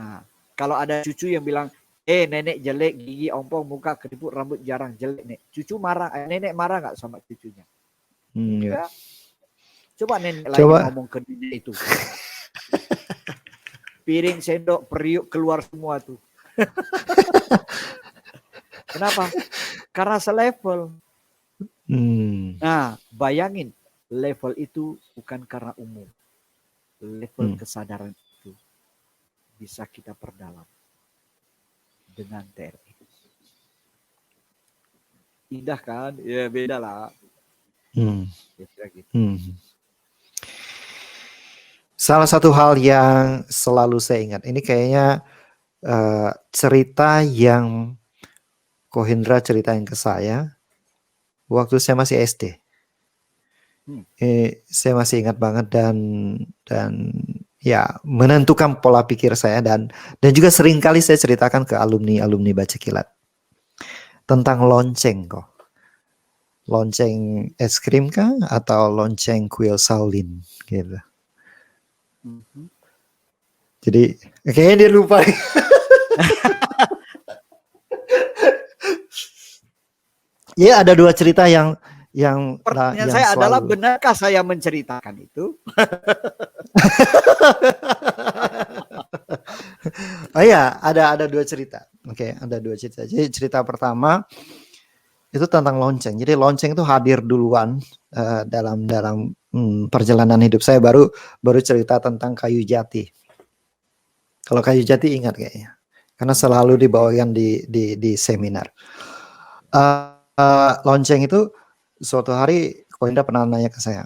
Nah, kalau ada cucu yang bilang, nenek jelek, gigi ompong, muka keriput, rambut jarang, jelek nek. Cucu marah, nenek marah nggak sama cucunya? Ya. Coba nenek lagi ngomong ke nenek itu. Piring, sendok, periuk keluar semua tuh. Kenapa? Karena selevel. Nah, bayangin level itu bukan karena umum. Level kesadaran itu bisa kita perdalam dengan TRI. Indah kan? Ya beda lah. Ya, gitu. Salah satu hal yang selalu saya ingat, ini kayaknya cerita yang Kohendra ceritain ke saya waktu saya masih SD. Saya masih ingat banget dan ya menentukan pola pikir saya dan juga sering kali saya ceritakan ke alumni Baca Kilat tentang lonceng kok. Lonceng es krim kah atau lonceng kuil Shaolin gitu. Jadi kayaknya dia lupa. Ya ada dua cerita yang pertanyaan saya selalu adalah benarkah saya menceritakan itu? Oh iya, ada dua cerita. Oke, ada dua cerita. Jadi cerita pertama itu tentang lonceng. Jadi lonceng itu hadir duluan dalam perjalanan hidup saya, baru cerita tentang kayu jati. Kalau kayu jati ingat kayaknya, karena selalu dibawakan di seminar. Lonceng itu suatu hari Koinda pernah nanya ke saya,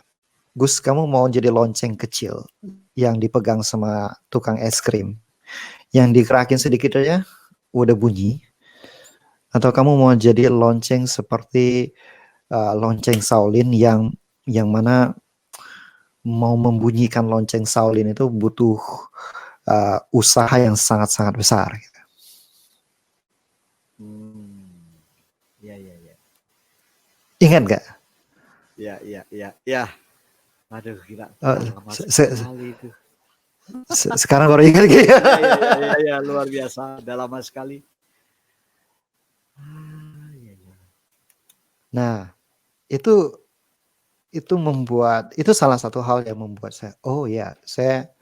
Gus, kamu mau jadi lonceng kecil yang dipegang sama tukang es krim, yang dikerakin sedikit aja udah bunyi, atau kamu mau jadi lonceng seperti lonceng Shaolin yang mana mau membunyikan lonceng Shaolin itu butuh usaha yang sangat-sangat besar gitu. Ya. Ingat gak? Ya. Aduh gila. Sekali itu. Sekarang baru ingat gitu. Ya, luar biasa. Udah lama sekali. Nah, itu membuat, itu salah satu hal yang membuat saya, oh ya, saya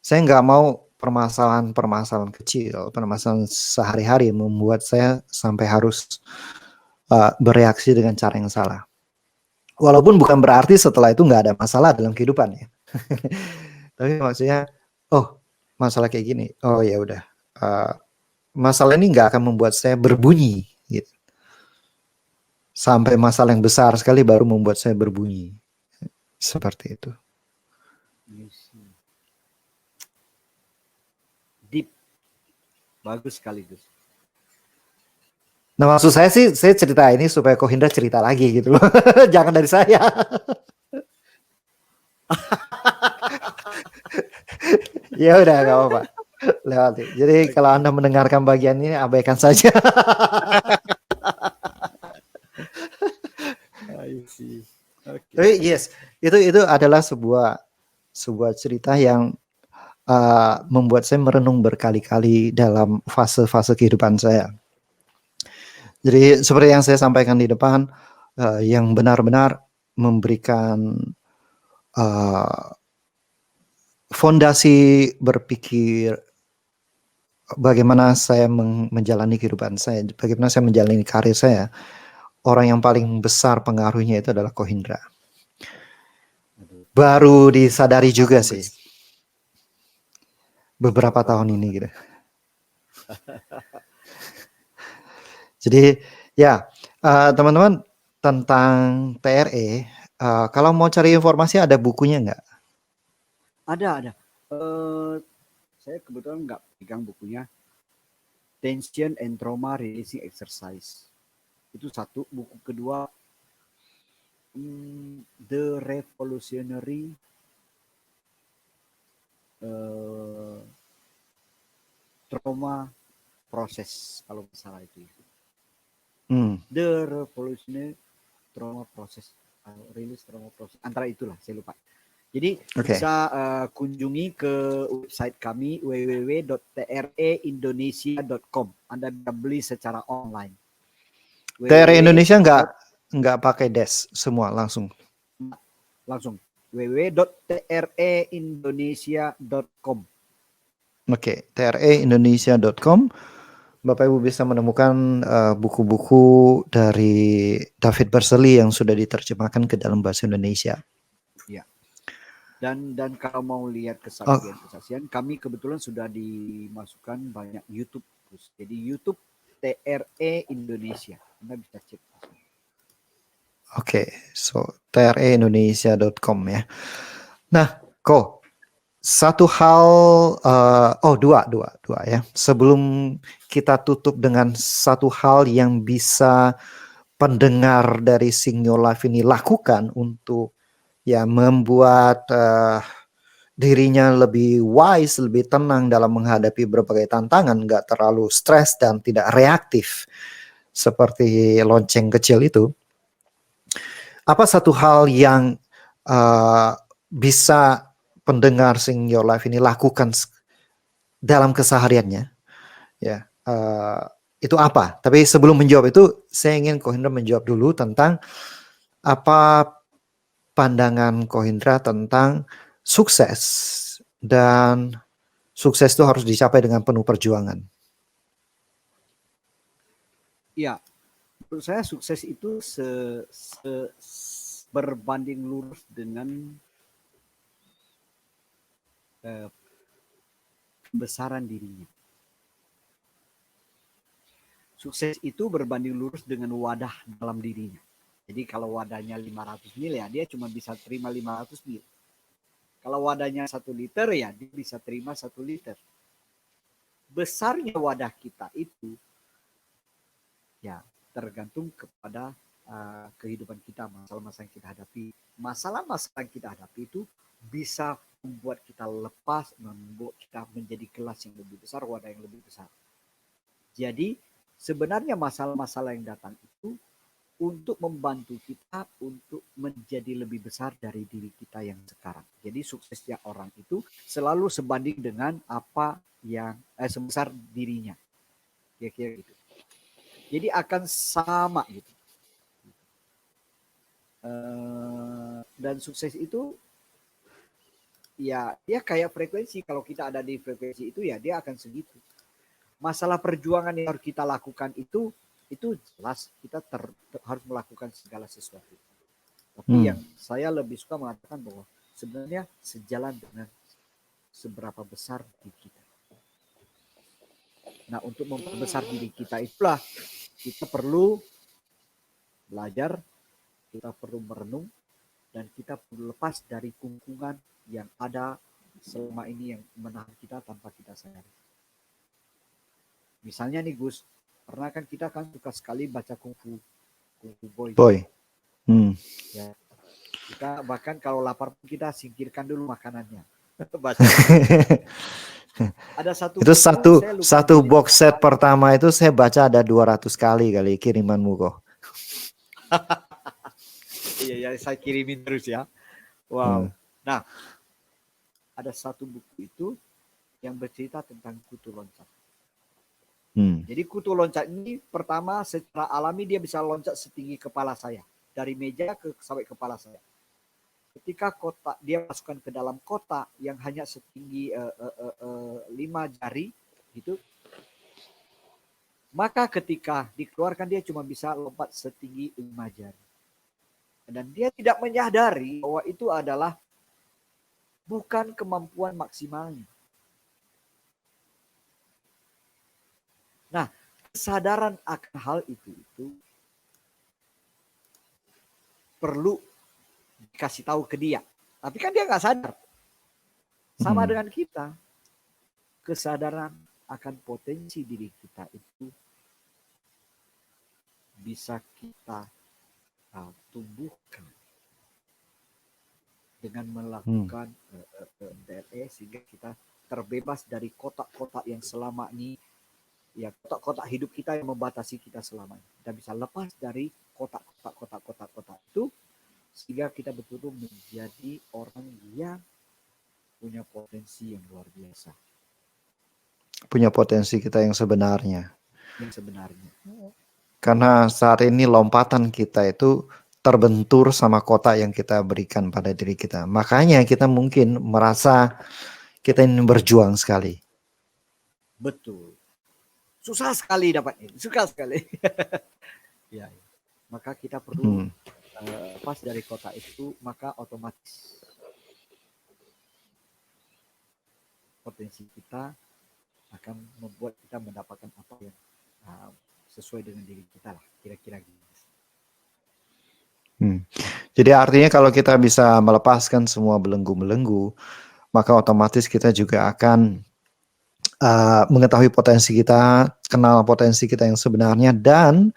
nggak mau permasalahan kecil, permasalahan sehari-hari membuat saya sampai harus bereaksi dengan cara yang salah. Walaupun bukan berarti setelah itu nggak ada masalah dalam kehidupan ya. Tapi maksudnya, oh masalah kayak gini, oh ya udah, masalah ini nggak akan membuat saya berbunyi gitu. Sampai masalah yang besar sekali baru membuat saya berbunyi. Seperti itu. Deep. Bagus sekali, Gus. Nah maksud saya sih, saya cerita ini supaya Kohendra cerita lagi gitu loh. Jangan dari saya. Ya udah, gak apa-apa. Lewati. Jadi kalau Anda mendengarkan bagian ini, abaikan saja. Tapi yes, itu adalah sebuah cerita yang membuat saya merenung berkali-kali dalam fase-fase kehidupan saya. Jadi seperti yang saya sampaikan di depan, yang benar-benar memberikan fondasi berpikir bagaimana saya menjalani kehidupan saya, bagaimana saya menjalani karir saya. Orang yang paling besar pengaruhnya itu adalah Kohendra. baru disadari juga Baru sih betul, beberapa baru tahun ini banget. gitu. Jadi ya teman-teman tentang TRE, kalau mau cari informasi ada bukunya nggak? Ada. Saya kebetulan nggak pegang bukunya. Tension and Trauma Releasing Exercise. Itu satu. Buku kedua, The Revolutionary Trauma Process, kalau nggak salah itu. The Revolutionary Trauma Process, Release Trauma Process. Antara itulah, saya lupa. Jadi bisa kunjungi ke website kami www.treindonesia.com. Anda bisa beli secara online. TRE Indonesia nggak pakai des semua langsung. Langsung www.treindonesia.com. Oke, treindonesia.com. Bapak Ibu bisa menemukan buku-buku dari David Berceli yang sudah diterjemahkan ke dalam bahasa Indonesia. Ya. Dan kalau mau lihat kesaksian, kami kebetulan sudah dimasukkan banyak YouTube. Jadi YouTube TRE Indonesia. Anda bisa cek. Oke, so treindonesia.com ya. Nah, satu hal, dua ya. Sebelum kita tutup dengan satu hal yang bisa pendengar dari Sing Your Life ini lakukan untuk ya membuat dirinya lebih wise, lebih tenang dalam menghadapi berbagai tantangan, nggak terlalu stres dan tidak reaktif seperti lonceng kecil itu. Apa satu hal yang bisa pendengar Sing Your Life ini lakukan dalam kesehariannya? Ya, itu apa? Tapi sebelum menjawab itu, saya ingin Ko Hendra menjawab dulu tentang apa pandangan Ko Hendra tentang sukses, dan sukses itu harus dicapai dengan penuh perjuangan. Ya, menurut saya sukses itu berbanding lurus dengan kebesaran dirinya. Sukses itu berbanding lurus dengan wadah dalam dirinya. Jadi kalau wadahnya 500 mil ya dia cuma bisa terima 500 mil. Kalau wadahnya 1 liter ya dia bisa terima 1 liter. Besarnya wadah kita itu ya tergantung kepada kehidupan kita, masalah-masalah yang kita hadapi. Masalah-masalah yang kita hadapi itu bisa membuat kita lepas, membuat kita menjadi kelas yang lebih besar, wadah yang lebih besar. Jadi sebenarnya masalah-masalah yang datang itu untuk membantu kita untuk menjadi lebih besar dari diri kita yang sekarang. Jadi suksesnya orang itu selalu sebanding dengan apa yang sebesar dirinya. Kira-kira gitu. Jadi akan sama gitu. Dan sukses itu ya dia kayak frekuensi. Kalau kita ada di frekuensi itu ya dia akan segitu. Masalah perjuangan yang harus kita lakukan itu jelas kita harus melakukan segala sesuatu. Tapi yang saya lebih suka mengatakan bahwa sebenarnya sejalan dengan seberapa besar diri kita. Nah, untuk memperbesar diri kita itulah kita perlu belajar, kita perlu merenung, dan kita perlu lepas dari kungkungan yang ada selama ini yang menahan kita tanpa kita sadari. Misalnya nih Gus, pernah kan kita kan suka sekali baca kungfu boy. Ya, kita bahkan kalau lapar kita singkirkan dulu makanannya. Ada satu itu buku, satu box set pertama itu saya baca ada 200 kali kirimanmu kok. Iya, saya kirimin terus ya. Wow. Nah, ada satu buku itu yang bercerita tentang kutu loncat. Jadi kutu loncat ini pertama secara alami dia bisa loncat setinggi kepala saya. Dari meja sampai kepala saya. Ketika kotak dia masukkan ke dalam kotak yang hanya setinggi 5 jari gitu, maka ketika dikeluarkan dia cuma bisa lompat setinggi 5 jari. Dan dia tidak menyadari bahwa itu adalah bukan kemampuan maksimalnya. Nah, kesadaran akan hal itu perlu dikasih tahu ke dia. Tapi kan dia nggak sadar. Sama dengan kita. Kesadaran akan potensi diri kita itu bisa kita tumbuhkan dengan melakukan DLE sehingga kita terbebas dari kotak-kotak yang selama ini, ya kotak-kotak hidup kita yang membatasi kita selama ini. Kita bisa lepas dari kotak-kotak itu sehingga kita betul-betul menjadi orang yang punya potensi yang luar biasa. Punya potensi kita yang sebenarnya. Yang sebenarnya. Karena saat ini lompatan kita itu terbentur sama kotak yang kita berikan pada diri kita. Makanya kita mungkin merasa kita ini berjuang sekali. Betul. Susah sekali dapatnya. Susah sekali. Ya. Maka kita perlu lepas dari kotak itu, maka otomatis potensi kita akan membuat kita mendapatkan apa yang sesuai dengan diri kita lah, kira-kira gitu. Jadi artinya kalau kita bisa melepaskan semua belenggu-belenggu, maka otomatis kita juga akan mengetahui potensi kita, kenal potensi kita yang sebenarnya, dan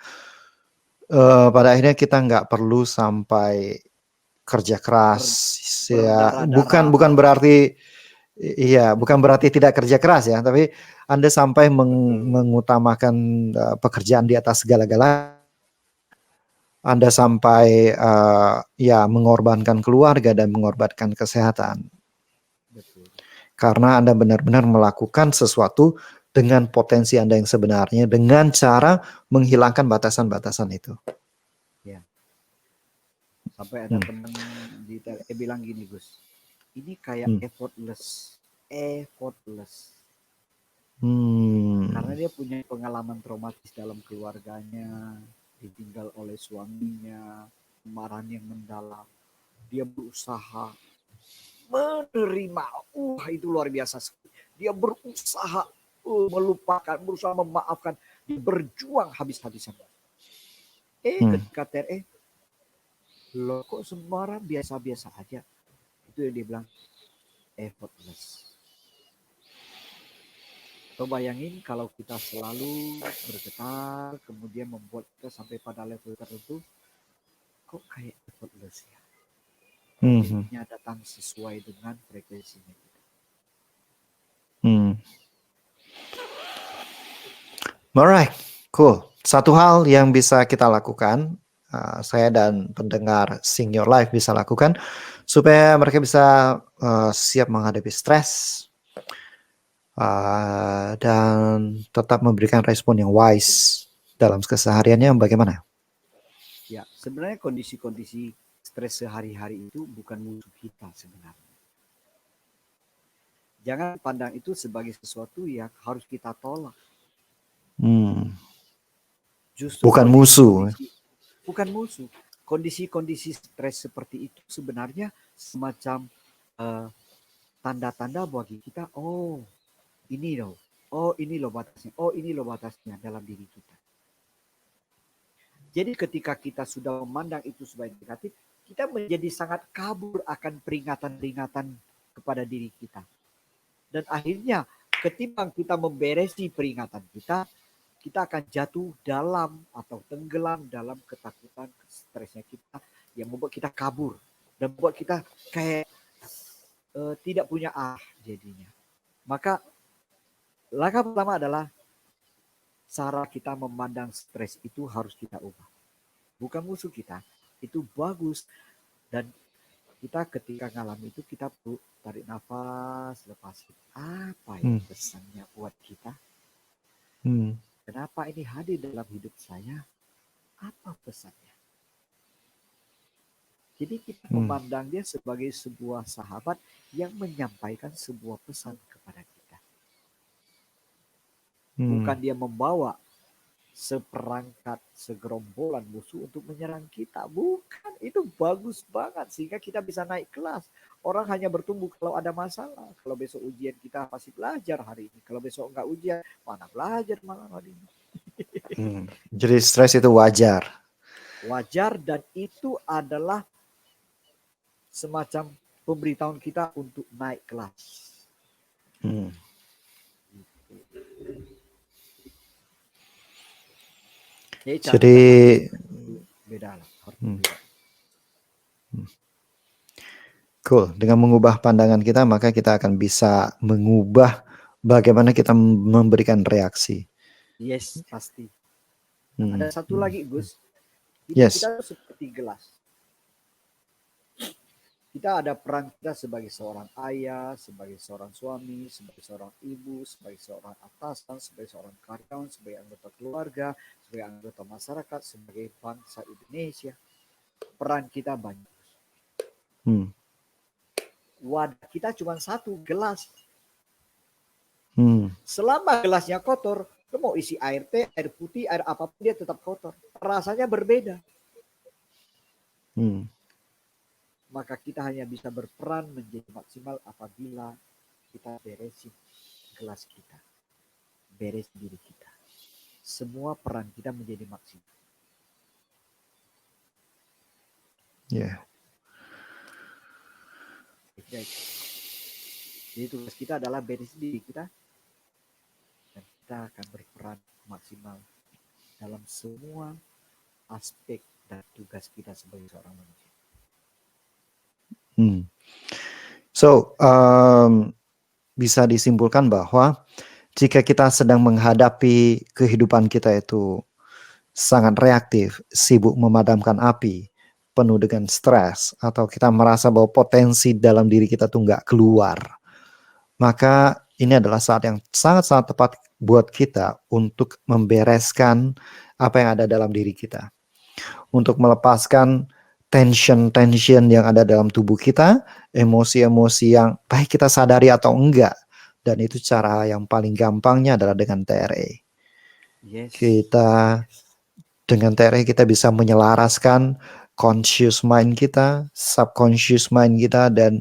pada akhirnya kita nggak perlu sampai kerja keras. Ya, bukan berarti bukan berarti tidak kerja keras ya, tapi Anda sampai mengutamakan pekerjaan di atas segala-galanya. Anda sampai mengorbankan keluarga dan mengorbankan kesehatan. Betul. Karena Anda benar-benar melakukan sesuatu dengan potensi Anda yang sebenarnya, dengan cara menghilangkan batasan-batasan itu. Ya. Sampai ada teman di bilang gini, Gus, ini kayak effortless. Karena dia punya pengalaman traumatis dalam keluarganya, ditinggal oleh suaminya, kemarahan yang mendalam. Dia berusaha menerima, itu luar biasa sekali. Dia berusaha melupakan, berusaha memaafkan, dia berjuang habis-habisan. Ketika loh kok semua orang biasa-biasa aja. Itu yang dia bilang effortless. Coba bayangin kalau kita selalu bergetar, kemudian membuat kita sampai pada level tertentu, kok kayak effortless ya. Rezekinya datang sesuai dengan frekuensinya kita. Alright, cool. Satu hal yang bisa kita lakukan, saya dan pendengar Sing Your Life bisa lakukan, supaya mereka bisa siap menghadapi stres dan tetap memberikan respon yang wise dalam kesehariannya, bagaimana? Ya, sebenarnya kondisi-kondisi stres sehari-hari itu bukan musuh kita sebenarnya. Jangan pandang itu sebagai sesuatu yang harus kita tolak. Justru bukan musuh. Bukan musuh. Kondisi-kondisi stres seperti itu sebenarnya semacam tanda-tanda bagi kita, ini loh batasnya dalam diri kita. Jadi ketika kita sudah memandang itu sebagai negatif, kita menjadi sangat kabur akan peringatan-peringatan kepada diri kita. Dan akhirnya ketimbang kita memberesi peringatan kita, kita akan jatuh dalam atau tenggelam dalam ketakutan, stresnya kita yang membuat kita kabur dan membuat kita kayak tidak punya jadinya. Maka langkah pertama adalah cara kita memandang stres itu harus kita ubah. Bukan musuh kita, itu bagus. Dan kita ketika ngalami itu kita perlu tarik nafas, lepasin. Apa yang pesannya buat kita? Kenapa ini hadir dalam hidup saya? Apa pesannya? Jadi kita memandang dia sebagai sebuah sahabat yang menyampaikan sebuah pesan kepada kita. Bukan dia membawa seperangkat, segerombolan musuh untuk menyerang kita. Bukan, itu bagus banget sehingga kita bisa naik kelas. Orang hanya bertumbuh kalau ada masalah. Kalau besok ujian kita masih belajar hari ini. Kalau besok enggak ujian, mana belajar malam hari ini. Jadi stres itu wajar. Wajar, dan itu adalah semacam pemberitahuan kita untuk naik kelas. Jadi beda lah. Cool. Dengan mengubah pandangan kita, maka kita akan bisa mengubah bagaimana kita memberikan reaksi. Yes, pasti. Ada satu lagi, Gus. Yes. Kita seperti gelas. Kita ada peran kita sebagai seorang ayah, sebagai seorang suami, sebagai seorang ibu, sebagai seorang atasan, sebagai seorang karyawan, sebagai anggota keluarga, sebagai anggota masyarakat, sebagai bangsa Indonesia. Peran kita banyak. Wadah kita cuma satu, gelas. Selama gelasnya kotor, lu mau isi air teh, air putih, air apapun, dia tetap kotor. Rasanya berbeda. Maka kita hanya bisa berperan menjadi maksimal apabila kita beresin gelas kita, beres diri kita. Semua peran kita menjadi maksimal. Jadi tugas kita adalah beres diri kita, dan kita akan berperan maksimal dalam semua aspek dan tugas kita sebagai seorang manusia. So, bisa disimpulkan bahwa jika kita sedang menghadapi kehidupan kita itu sangat reaktif, sibuk memadamkan api, penuh dengan stres, atau kita merasa bahwa potensi dalam diri kita tuh nggak keluar, maka ini adalah saat yang sangat-sangat tepat buat kita untuk membereskan apa yang ada dalam diri kita, untuk melepaskan tension yang ada dalam tubuh kita, emosi-emosi yang baik kita sadari atau enggak. Dan itu cara yang paling gampangnya adalah dengan TRE. Dengan TRE kita bisa menyelaraskan conscious mind kita, subconscious mind kita, dan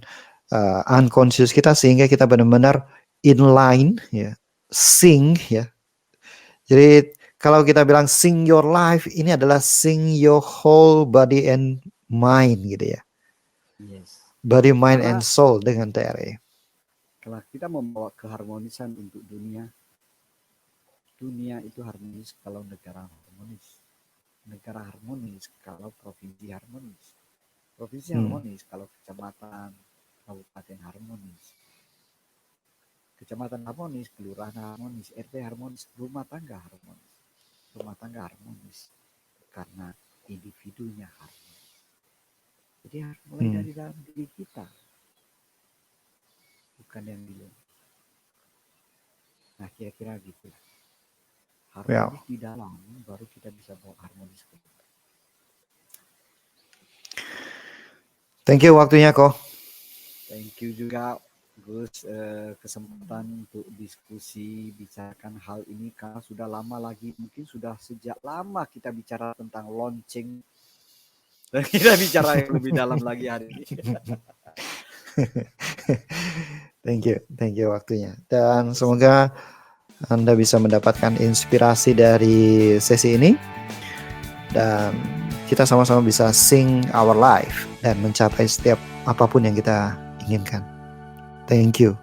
unconscious kita, sehingga kita benar-benar inline, sync, Jadi kalau kita bilang sing your life, ini adalah sing your whole body and mind, gitu ya. Body, mind, and soul dengan TRE. Kalau kita membawa keharmonisan untuk dunia itu harmonis kalau negara harmonis. Negara harmonis kalau provinsi harmonis. Provinsi harmonis kalau kecamatan, kabupaten harmonis. Kecamatan harmonis, kelurahan harmonis, RT harmonis, rumah tangga harmonis. Rumah tangga harmonis karena individunya harmonis. Jadi harus mulai dari dalam diri kita, bukan yang di luar. Nah, kira-kira gitu. Harmonis di dalam, baru kita bisa bawa harmonis ke luar. Thank you waktunya, Ko. Thank you juga, Gus, kesempatan untuk diskusi, bicarakan hal ini, karena sudah lama lagi, mungkin sudah sejak lama kita bicara tentang launching, dan kita bicara yang lebih dalam lagi hari ini. Thank you waktunya. Dan semoga Anda bisa mendapatkan inspirasi dari sesi ini, dan kita sama-sama bisa sing our life dan mencapai setiap apapun yang kita inginkan. Thank you.